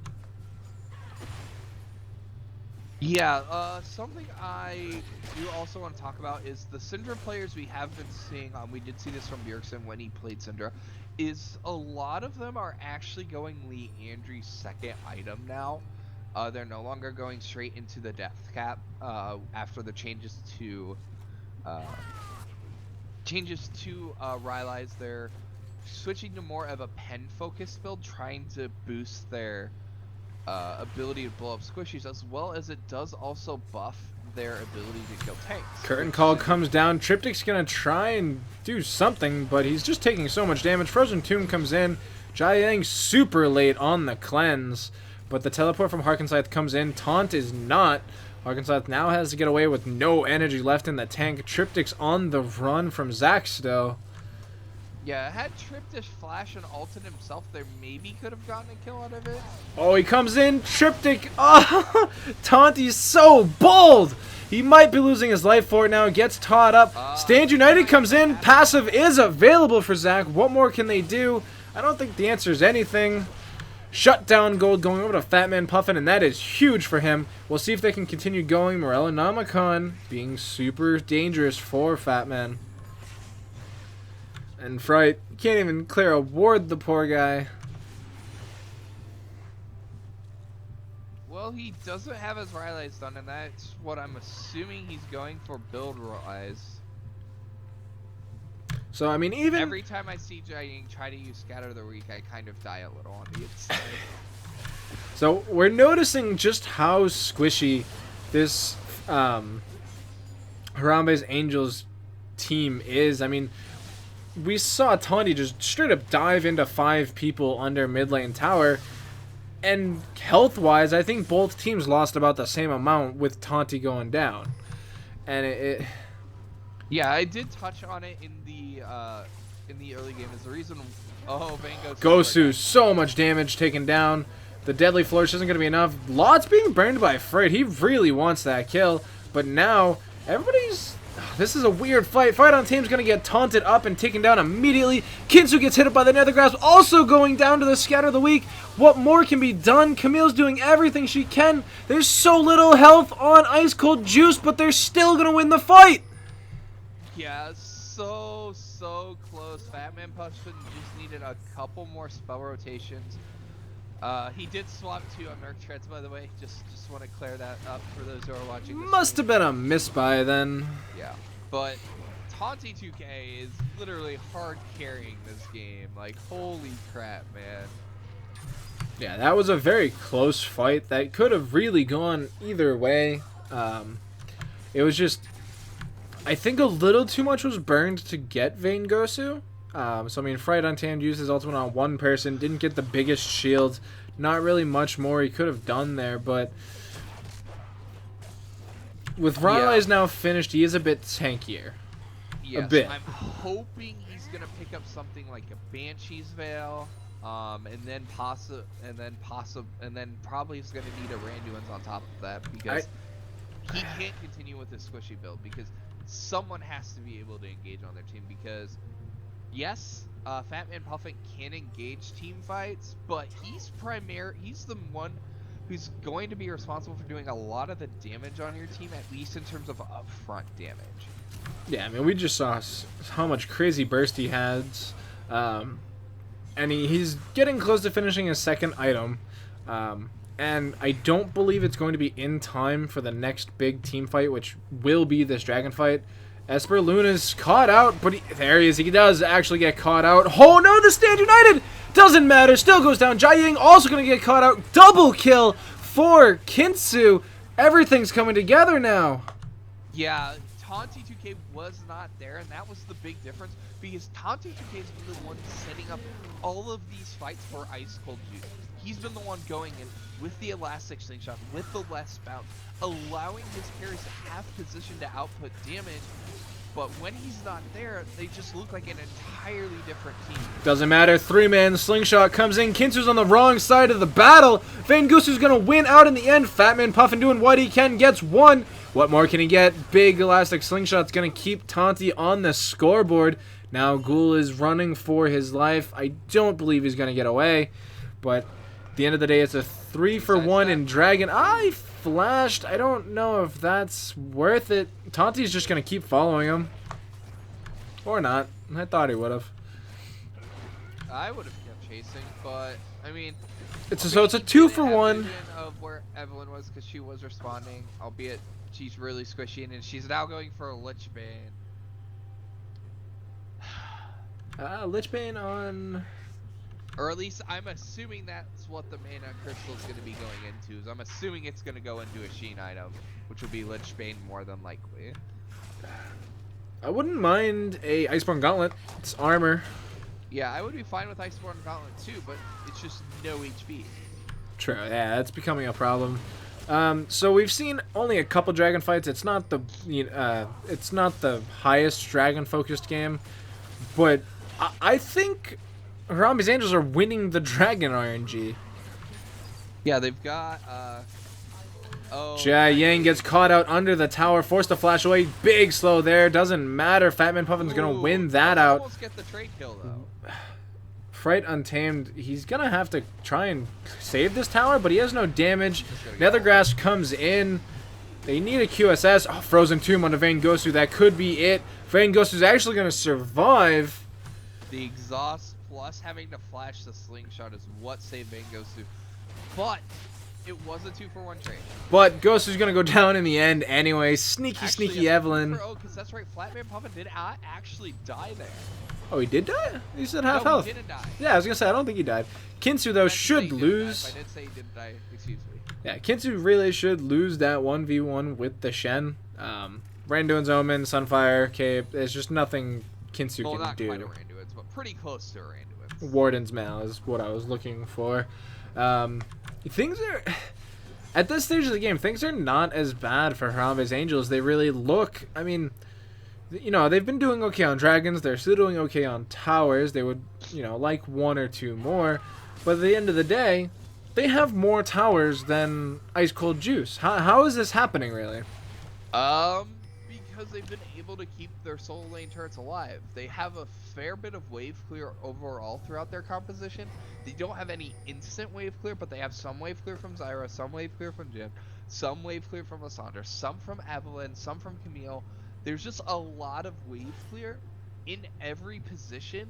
Speaker 2: Yeah, something I do also want to talk about is the Syndra players we have been seeing. We did see this from Bjergsen when he played Syndra. Is a lot of them are actually going Leandri's second item now. They're no longer going straight into the death cap after the changes to Rylai's. They're switching to more of a pen focused build, trying to boost their ability to blow up squishies, as well as it does also buff their ability to kill tanks.
Speaker 1: Curtain Call comes down. Triptych's gonna try and do something, but he's just taking so much damage. Frozen Tomb comes in. Jai Yang super late on the cleanse, but the teleport from Harkenscythe comes in. Taunt is not. Harkenscythe now has to get away with no energy left in the tank. Triptych's on the run from Zac still.
Speaker 2: Yeah, had Triptych flash and ulted himself, there maybe could have gotten a kill out of it.
Speaker 1: Oh, he comes in. Triptych. Oh, Taunt, he's so bold. He might be losing his life for it now. Gets taught up. Stand United comes in. Passive is available for Zac. What more can they do? I don't think the answer is anything. Shutdown gold going over to Fat Man Puffin, and that is huge for him. We'll see if they can continue going. Morella Namicon being super dangerous for Fat Man. And Fright can't even clear a ward, the poor guy.
Speaker 2: Well, he doesn't have his Rylai's done, and that's what I'm assuming he's going for build Rylai's.
Speaker 1: So, I mean, even...
Speaker 2: Every time I see Jai Ying try to use Scatter the Weak, I kind of die a little on the inside.
Speaker 1: So, we're noticing just how squishy this Harambe's Angels team is. I mean, we saw Taunty just straight up dive into 5 people under mid lane tower. And health-wise, I think both teams lost about the same amount with Taunty going down. And
Speaker 2: yeah, I did touch on it in the early game. Is the reason. Oh, Van
Speaker 1: Gosu, so much damage taken down. The Deadly Flourish isn't going to be enough. Lots being burned by Fright. He really wants that kill. But now, everybody's... This is a weird fight. Fight on Team's going to get taunted up and taken down immediately. Kinsu gets hit up by the Nether Grasp, also going down to the Scatter of the Weak. What more can be done? Camille's doing everything she can. There's so little health on Ice Cold Juice, but they're still going to win the fight.
Speaker 2: Yeah, so close. Fat Man Puffin just needed a couple more spell rotations. He did swap to Merc Treads, by the way. Just want to clear that up for those who are watching this
Speaker 1: Must have been a misbuy then.
Speaker 2: Yeah, but Taunty 2K is literally hard carrying this game. Like, holy crap, man.
Speaker 1: Yeah, that was a very close fight. That could have really gone either way. It was just... I think a little too much was burned to get Vayne Gosu. So, I mean, Fright Untamed used his ultimate on one person. Didn't get the biggest shield. Not really much more he could have done there, but... With Rylai's now finished, he is a bit tankier.
Speaker 2: Yes,
Speaker 1: a bit.
Speaker 2: I'm hoping he's going to pick up something like a Banshee's Veil. And then probably he's going to need a Randuin's on top of that, because he can't continue with his squishy build, because someone has to be able to engage on their team, because yes, Fat Man Puffin can engage team fights, but he's the one who's going to be responsible for doing a lot of the damage on your team, at least in terms of upfront damage.
Speaker 1: Yeah, I mean, we just saw how much crazy burst he has. And he's getting close to finishing his second item. And I don't believe it's going to be in time for the next big team fight, which will be this dragon fight. Esper Luna's caught out, but there he is. He does actually get caught out. Oh no, the Stand United! Doesn't matter, still goes down. Jiaying also going to get caught out. Double kill for Kinsu. Everything's coming together now.
Speaker 2: Yeah, Taunty 2K was not there, and that was the big difference, because Taunty 2K has been the one setting up all of these fights for Ice Cold Juice. He's been the one going in with the elastic slingshot, with the less bounce, allowing his carries to have position to output damage. But when he's not there, they just look like an entirely different team.
Speaker 1: Doesn't matter. 3-man slingshot comes in. Kinsu's on the wrong side of the battle. Vangusu's going to win out in the end. Fatman Puffin doing what he can. Gets one. What more can he get? Big elastic slingshot's going to keep Taunty on the scoreboard. Now Ghoul is running for his life. I don't believe he's going to get away. But at the end of the day, it's a 3-for-1 in Dragon. I flashed. I don't know if that's worth it. Taunty's just going to keep following him. Or not. I thought he would have.
Speaker 2: I would have kept chasing, but, I mean...
Speaker 1: So it's a 2-for-1.
Speaker 2: Of where Evelyn was, because she was responding, albeit she's really squishy, and she's now going for a Lich Bane.
Speaker 1: Lich Bane on...
Speaker 2: Or at least I'm assuming that's what the mana crystal is going to be going into. Is I'm assuming it's going to go into a Sheen item, which will be Lich Bane more than likely.
Speaker 1: I wouldn't mind a Iceborne Gauntlet. It's armor.
Speaker 2: Yeah, I would be fine with Iceborne Gauntlet too, but it's just no HP.
Speaker 1: True, yeah, that's becoming a problem. So we've seen only a couple dragon fights. It's not the highest dragon focused game, but I think Harambe's Angels are winning the dragon RNG.
Speaker 2: Yeah, they've got
Speaker 1: Jia Yang gets caught out under the tower, forced to flash away. Big slow there. Doesn't matter. Fatman Puffin's gonna win that out.
Speaker 2: Almost get the trade kill though.
Speaker 1: Fright Untamed, he's gonna have to try and save this tower, but he has no damage. Nethergrass comes in. They need a QSS. Oh, Frozen Tomb onto Vangosu. That could be it. Vangosu's actually gonna survive.
Speaker 2: The exhaust plus having to flash the slingshot is what saved Vangosu. But it was a 2-for-1 trade.
Speaker 1: But Gosu's gonna go down in the end anyway. Sneaky Evelyn.
Speaker 2: Oh, because that's right. Flatman Puffin did actually die there.
Speaker 1: Oh, he did die? He said half
Speaker 2: No,
Speaker 1: health.
Speaker 2: he didn't die.
Speaker 1: Yeah, I was gonna say I don't think he died. Kinsu though should lose.
Speaker 2: I did say he didn't die. Excuse me.
Speaker 1: Yeah, Kinsu really should lose that 1v1 with the Shen. Randuin's Omen, Sunfire, Cape. There's just nothing Kinsu
Speaker 2: Well,
Speaker 1: can
Speaker 2: not
Speaker 1: do.
Speaker 2: quite a Randuin's, but pretty close to a Randuin's.
Speaker 1: Warden's Mal is what I was looking for. Things are... At this stage of the game, things are not as bad for Harambe's Angels. They really look... I mean, you know, they've been doing okay on Dragons. They're still doing okay on Towers. They would, you know, like 1 or 2 more. But at the end of the day, they have more Towers than Ice Cold Juice. How is this happening, really?
Speaker 2: Because they've been able to keep their solo lane turrets alive. They have a fair bit of wave clear overall throughout their composition. They don't have any instant wave clear, but they have some wave clear from Zyra, some wave clear from Jin, some wave clear from Lysandra, some from Evelyn, some from Camille. There's just a lot of wave clear in every position,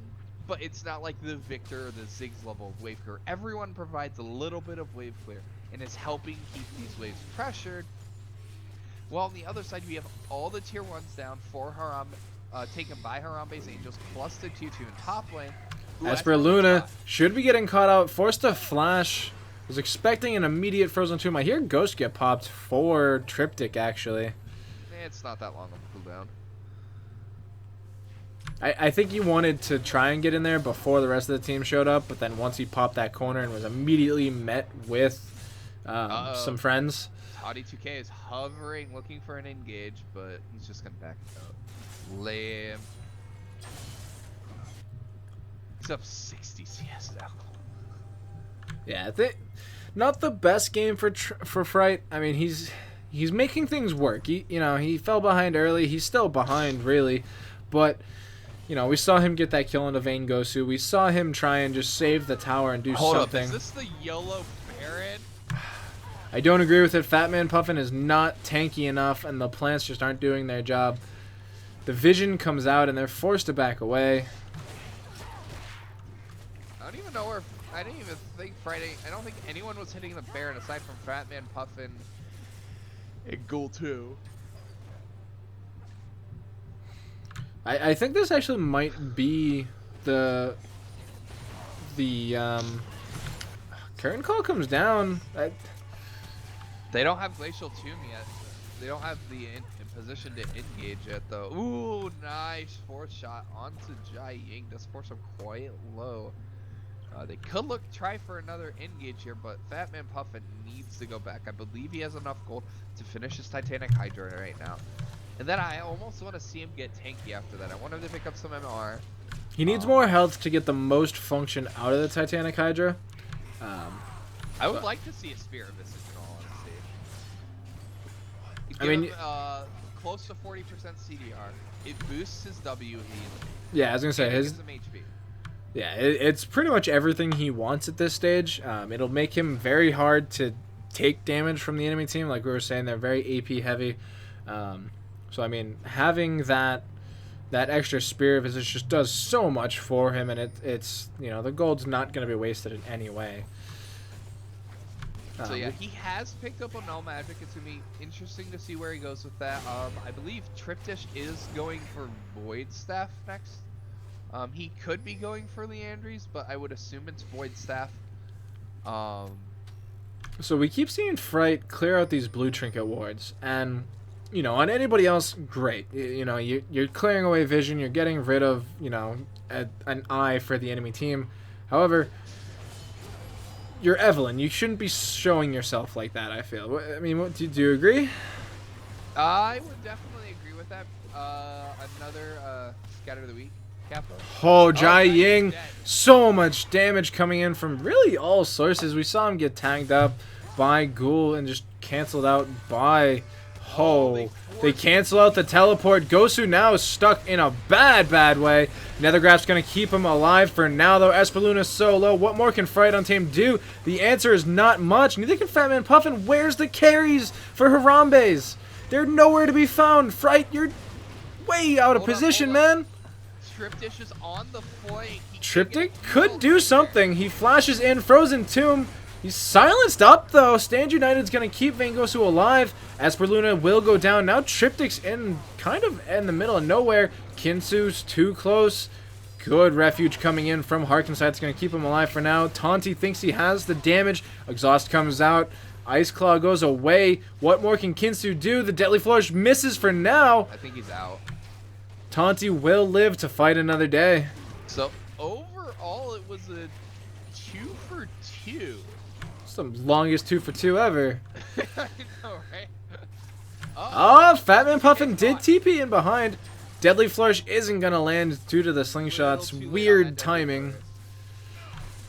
Speaker 2: but it's not like the Victor or the Ziggs level of wave clear. Everyone provides a little bit of wave clear and is helping keep these waves pressured. While on the other side, we have all the tier 1s down for Harambe, taken by Harambe's Angels, plus the tier 2 in top lane.
Speaker 1: Esper Luna should be getting caught out, forced to flash. Was expecting an immediate Frozen Tomb. I hear Ghost get popped for Triptych, actually.
Speaker 2: It's not that long of a cooldown.
Speaker 1: I think he wanted to try and get in there before the rest of the team showed up, but then once he popped that corner and was immediately met with some friends.
Speaker 2: Taunty 2K is hovering, looking for an engage, but he's just gonna back it out. Lame. He's up 60 CS now.
Speaker 1: Yeah, not the best game for Fright. I mean, he's making things work. He fell behind early. He's still behind, really, but we saw him get that kill on Vangosu. We saw him try and just save the tower and do
Speaker 2: Hold
Speaker 1: something.
Speaker 2: up, is this the YOLO Baron?
Speaker 1: I don't agree with it. Fat Man Puffin is not tanky enough, and the plants just aren't doing their job. The vision comes out, and they're forced to back away.
Speaker 2: I don't even know where. I didn't even think Friday. I don't think anyone was hitting the Baron aside from Fat Man Puffin and Ghoul 2.
Speaker 1: I think this actually might be the curtain call comes down.
Speaker 2: They don't have Glacial Tomb yet. They don't have the in position to engage yet, though. Ooh, nice fourth shot onto Jai Ying. Does force him quite low. They could try for another engage here, but Fat Man Puffin needs to go back. I believe he has enough gold to finish his Titanic Hydra right now. And then I almost want to see him get tanky after that. I want him to pick up some MR.
Speaker 1: He needs more health to get the most function out of the Titanic Hydra.
Speaker 2: I would like to see a Spear of Visage in all honesty.
Speaker 1: I mean,
Speaker 2: him, close to 40% CDR. It boosts his W heat.
Speaker 1: Yeah, I was gonna say his.
Speaker 2: Some HP.
Speaker 1: Yeah, it's pretty much everything he wants at this stage. It'll make him very hard to take damage from the enemy team. Like we were saying, they're very AP heavy. So I mean, having that extra Spear of Visage just does so much for him, and it's the gold's not going to be wasted in any way.
Speaker 2: So yeah, he has picked up on Null Magic. It's going to be interesting to see where he goes with that. I believe Triptych is going for Void Staff next. He could be going for Leandries, but I would assume it's Void Staff.
Speaker 1: So we keep seeing Fright clear out these blue trinket wards, and on anybody else, great. You're clearing away vision, you're getting rid of an eye for the enemy team. However, you're Evelyn. You shouldn't be showing yourself like that. I feel. I mean, do you agree?
Speaker 2: I would definitely agree with that. Another Scatter of the Week. Capo.
Speaker 1: Oh, Jai Ying, so much damage coming in from really all sources. We saw him get tagged up by Ghoul and just canceled out by they cancel out the teleport. Gosu now is stuck in a bad way. Nethergraph's going to keep him alive for now, though. Esperluna's so low. What more can Fright Untamed do? The answer is not much. Neither can Fat Man Puffin. Where's the carries for Harambes? They're nowhere to be found. Fright, you're way out of position, man.
Speaker 2: Triptych is on the flank.
Speaker 1: Triptych could do something. He flashes in Frozen Tomb. He's silenced up, though. Stand United's going to keep Vangosu alive. Esperluna will go down. Now Triptych's kind of in the middle of nowhere. Kinsu's too close. Good refuge coming in from Harkenside's going to keep him alive for now. Taunty thinks he has the damage. Exhaust comes out. Ice Claw goes away. What more can Kinsu do? The Deadly Flourish misses for now.
Speaker 2: I think he's out.
Speaker 1: Taunty will live to fight another day.
Speaker 2: So overall, it was a 2 for 2.
Speaker 1: The longest 2 for 2 ever.
Speaker 2: I know, right?
Speaker 1: Oh, Fat Man Puffin did TP in behind. Deadly Flourish isn't going to land due to the Slingshot's weird timing.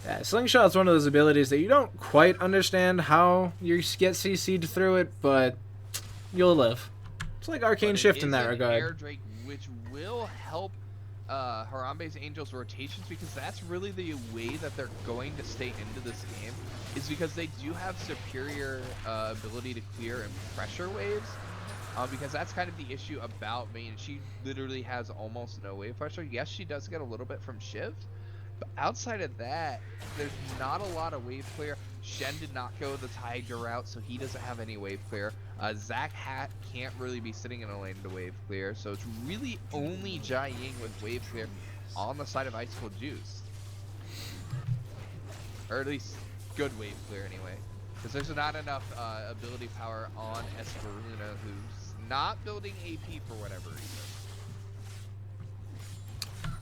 Speaker 1: Yeah, Slingshot's one of those abilities that you don't quite understand how you get CC'd through it, but you'll live. It's like Arcane Shift in that regard.
Speaker 2: Air Drake, which will help Harambe's Angels rotations, because that's really the way that they're going to stay into this game, is because they do have superior ability to clear and pressure waves, because that's kind of the issue about Vayne. She literally has almost no wave pressure. Yes, she does get a little bit from Shift, but outside of that, there's not a lot of wave clear. Shen did not go the Tiger route, so he doesn't have any wave clear. Zach Hat can't really be sitting in a lane to wave clear, so it's really only Jai Ying with wave clear on the side of Icicle Juice. Or at least good wave clear anyway. Because there's not enough ability power on Esperluna, who's not building AP for whatever reason.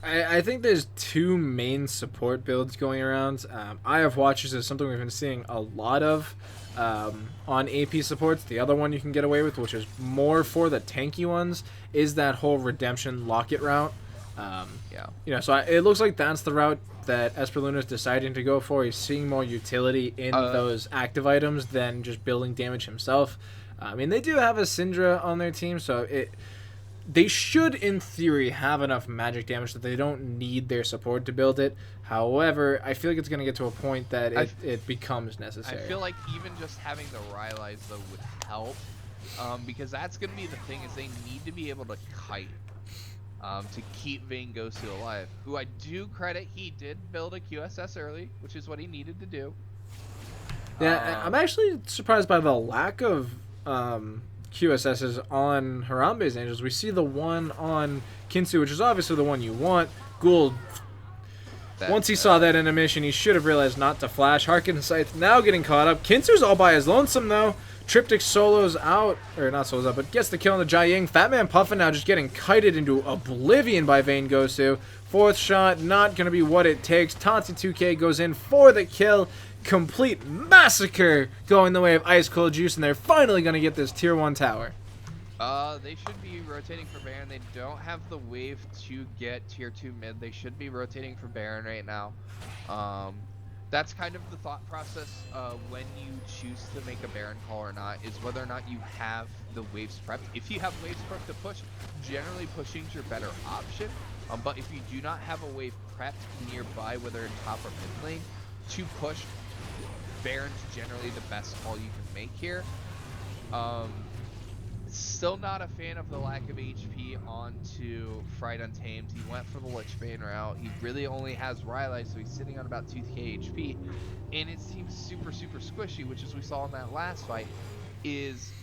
Speaker 1: I think there's 2 main support builds going around. Eye of Watchers is something we've been seeing a lot of on AP supports. The other one you can get away with, which is more for the tanky ones, is that whole Redemption Locket route. So it looks like that's the route that Esperluna is deciding to go for. He's seeing more utility in those active items than just building damage himself. I mean, they do have a Syndra on their team, so they should, in theory, have enough magic damage that they don't need their support to build it. However, I feel like it's going to get to a point that it becomes necessary.
Speaker 2: I feel like even just having the Rylai's, though, would help. Because that's going to be the thing, is they need to be able to kite to keep Vayne Gosu alive. Who I do credit, he did build a QSS early, which is what he needed to do.
Speaker 1: Yeah, I'm actually surprised by the lack of QSSs on Harambe's Angels. We see the one on Kinsu, which is obviously the one you want. Gould, once he saw that intermission, he should have realized not to flash. Harkin Scythe now getting caught up. Kinsu's all by his lonesome, though. Triptych solos out, or not solos out, but gets the kill on the Jiaying. Fatman Puffin now just getting kited into oblivion by Vayne Gosu. Fourth shot, not going to be what it takes. Tanti 2K goes in for the kill. Complete massacre going the way of Ice Cold Juice, and they're finally going to get this tier 1 tower.
Speaker 2: They should be rotating for Baron. They don't have the wave to get tier 2 mid. They should be rotating for Baron right now. That's kind of the thought process when you choose to make a Baron call or not, is whether or not you have the waves prepped. If you have waves prepped to push, generally pushing's your better option. But if you do not have a wave prepped nearby, whether in top or mid lane, to push, Baron's generally the best call you can make here. Still not a fan of the lack of HP onto Fright Untamed. He went for the Lich Bane route. He really only has Rylai, so he's sitting on about 2k HP. And it seems super, super squishy, which as we saw in that last fight, is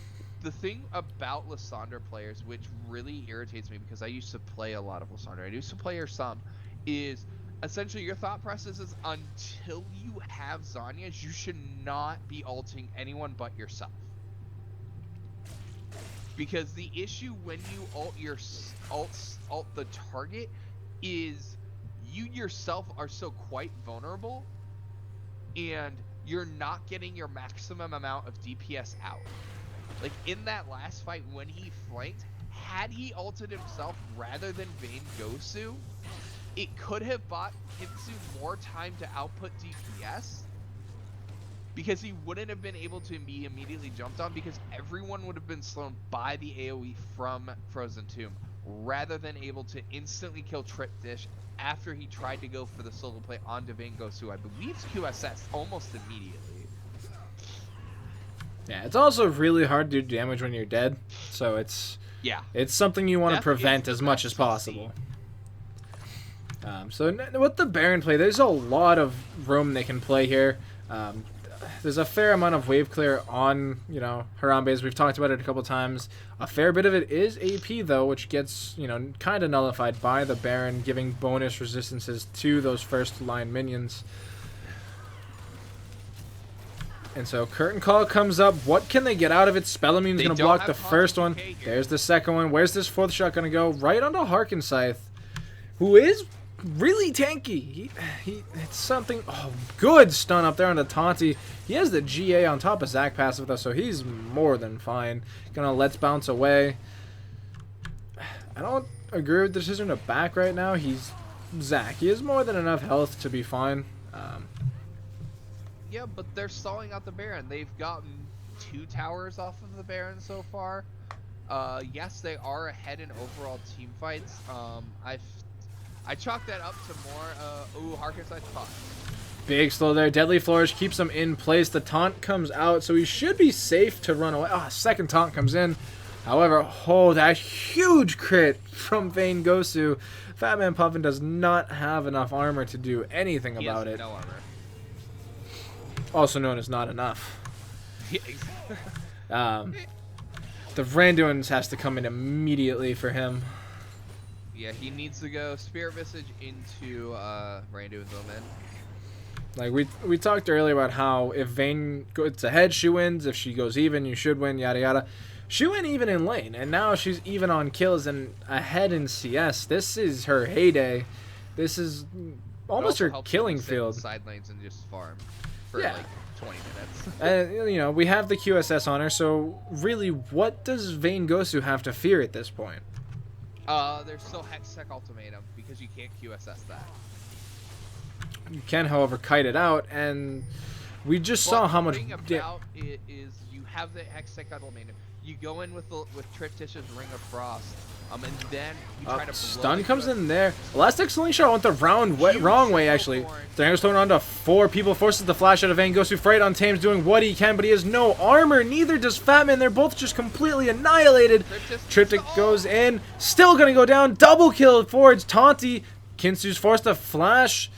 Speaker 2: the thing about Lissandra players, which really irritates me because I used to play a lot of Lissandra. I used to play her some, is essentially your thought process is until you have Zhonya's, you should not be ulting anyone but yourself. Because the issue when you ult the target is you yourself are so quite vulnerable and you're not getting your maximum amount of DPS out. Like in that last fight when he flanked, had he ulted himself rather than Vayne Gosu, it could have bought Kinsu more time to output DPS. Because he wouldn't have been able to be immediately jumped on because everyone would have been slowed by the AoE from Frozen Tomb rather than able to instantly kill Triptych after he tried to go for the solo play onto Vayne Gosu, I believe QSS almost immediately.
Speaker 1: Yeah, it's also really hard to do damage when you're dead, so it's something you want to prevent as much as possible. So with the Baron play, there's a lot of room they can play here. There's a fair amount of wave clear on, Harambe, as we've talked about it a couple times. A fair bit of it is AP, though, which gets, kind of nullified by the Baron, giving bonus resistances to those first-line minions. And so Curtain Call comes up. What can they get out of it? Spellimune's going to block the first one. There's the second one. Where's this fourth shot going to go? Right onto Harkin Scythe, who is really tanky. It's something. Oh, good stun up there on the Tanti. He has the GA on top of Zac passive though, so he's more than fine. Gonna let's bounce away. I don't agree with the decision to back right now. He's Zac. He has more than enough health to be fine.
Speaker 2: Yeah, but they're stalling out the Baron. They've gotten 2 towers off of the Baron so far. Yes, they are ahead in overall team fights. I chalk that up to more, Harkin Scythe taunt.
Speaker 1: Big slow there. Deadly Flourish keeps him in place. The taunt comes out, so he should be safe to run away. Second taunt comes in. However, that huge crit from Vayne Gosu. Fatman Puffin does not have enough armor to do anything about it.
Speaker 2: No armor.
Speaker 1: Also known as not enough.
Speaker 2: Yeah,
Speaker 1: the Randuin's has to come in immediately for him.
Speaker 2: Yeah, he needs to go Spirit Visage into Randuin's Omen.
Speaker 1: Like we talked earlier about how if Vayne goes ahead, she wins. If she goes even, you should win. Yada yada. She went even in lane, and now she's even on kills and ahead in CS. This is her heyday. This is almost her killing field.
Speaker 2: Side lanes and just farm for like 20 minutes.
Speaker 1: And we have the QSS on her, so really, what does Vayne Gosu have to fear at this point?
Speaker 2: There's still Hextech Ultimatum because you can't QSS that.
Speaker 1: You can, however, kite it out, and we just saw how much.
Speaker 2: The thing about it is you have the Hextech Ultimatum. You go in with Triptych's Ring of Frost, And then you try to blow
Speaker 1: Stun
Speaker 2: the
Speaker 1: comes
Speaker 2: QSS.
Speaker 1: in there. Elastic Slingshot went the wrong way, actually. Django's thrown onto 4 people, forces the flash out of Van Gosu. Freight on Tame's doing what he can, but he has no armor. Neither does Fatman. They're both just completely annihilated. Triptych goes in. Still going to go down. Double kill for Taunty. Kinsu's forced a flash.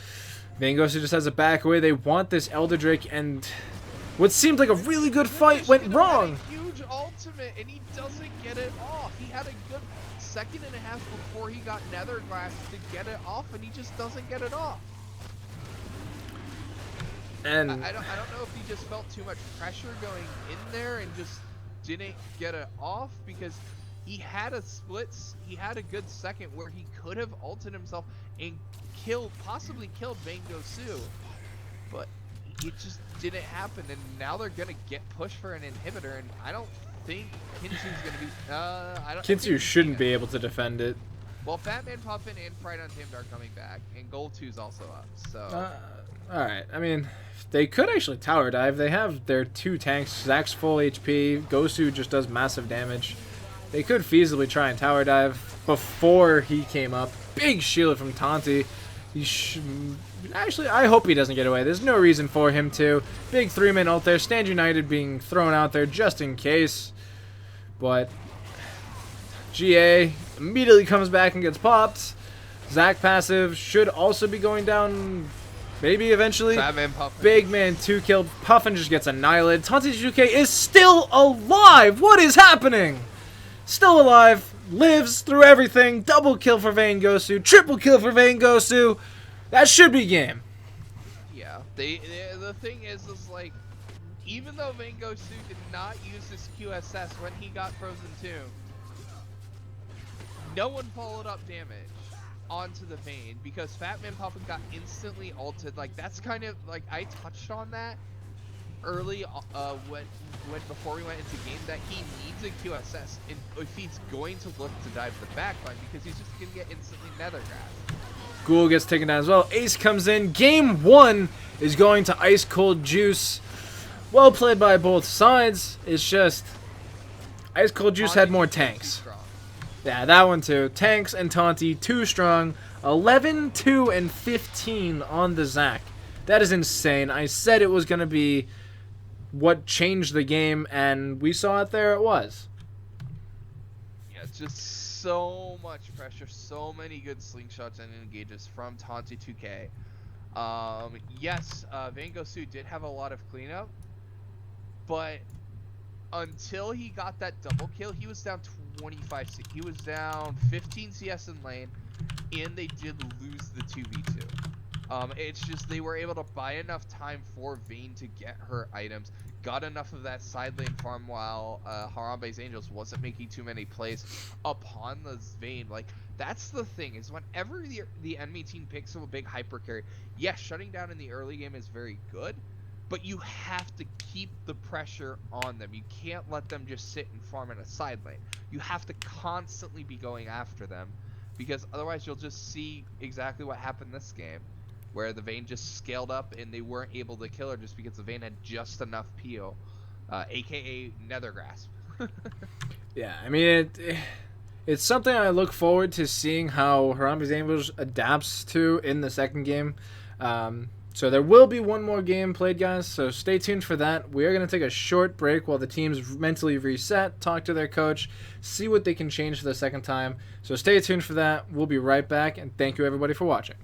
Speaker 1: Van Gosu just has a back away. They want this Elder Drake, and what seemed like a really good fight went wrong.
Speaker 2: Huge ultimate, and he doesn't get it off. He had a good second and a half before he got Nether Glass to get it off, and he just doesn't get it off.
Speaker 1: And
Speaker 2: I don't know if he just felt too much pressure going in there and just didn't get it off, because he had a good second where he could have ulted himself and possibly killed Van Gosu, but it just didn't happen, and now they're gonna get pushed for an inhibitor, and I don't think Kinsu's gonna be.
Speaker 1: Kinsu shouldn't be able to defend it.
Speaker 2: Well, Fatman Puffin and Pride Untamed are coming back, and Gold 2's also up. So.
Speaker 1: Alright, I mean, they could actually tower dive. They have their 2 tanks. Zach's full HP. Gosu just does massive damage. They could feasibly try and tower dive before he came up. Big shield from Taunty. Actually, I hope he doesn't get away. There's no reason for him to. Big 3-man ult there. Stand United being thrown out there just in case. But GA immediately comes back and gets popped. Zach passive should also be going down, maybe eventually. Big man 2 killed. Puffin just gets annihilated. Taunty 2K is still alive. What is happening? Still alive. Lives through everything. Double kill for Van Gosu. Triple kill for Van Gosu. That should be game.
Speaker 2: Yeah. The thing is like, even though Van Gosu did not use his QSS when he got Frozen Tomb, no one followed up damage onto the Vayne, because Fatman Puffin got instantly ulted. Like, that's kind of like, I touched on that early when before we went into game, that he needs a QSS, and if he's going to look to dive the backline, because he's just gonna get instantly Nether Grass.
Speaker 1: Ghoul gets taken down as well. Ace comes in. Game 1 is going to Ice Cold Juice. Well played by both sides. It's just Ice Cold Juice had more tanks. Yeah, that one too. Tanks and Taunty too strong. 11, 2, and 15 on the Zac. That is insane. I said it was going to be what changed the game, and we saw it there. It was.
Speaker 2: Yeah, it's just so much pressure, so many good slingshots and engages from Taunty 2K. Yes, Van Gosu did have a lot of cleanup, but until he got that double kill, he was down 25. He was down 15 CS in lane, and they did lose the 2v2. It's just they were able to buy enough time for Vayne to get her items, got enough of that side lane farm while Harambe's Angels wasn't making too many plays upon the Vayne. Like, that's the thing, is whenever the enemy team picks up a big hyper carry, yes, shutting down in the early game is very good, but you have to keep the pressure on them. You can't let them just sit and farm in a side lane. You have to constantly be going after them, because otherwise you'll just see exactly what happened this game, where the Vayne just scaled up and they weren't able to kill her just because the Vayne had just enough peel, aka Nether Grasp.
Speaker 1: Yeah, I mean, it's something I look forward to seeing how Harambe's Angels adapts to in the second game. So there will be one more game played, guys, so stay tuned for that. We are going to take a short break while the teams mentally reset, talk to their coach, see what they can change for the second time. So stay tuned for that. We'll be right back, and thank you everybody for watching.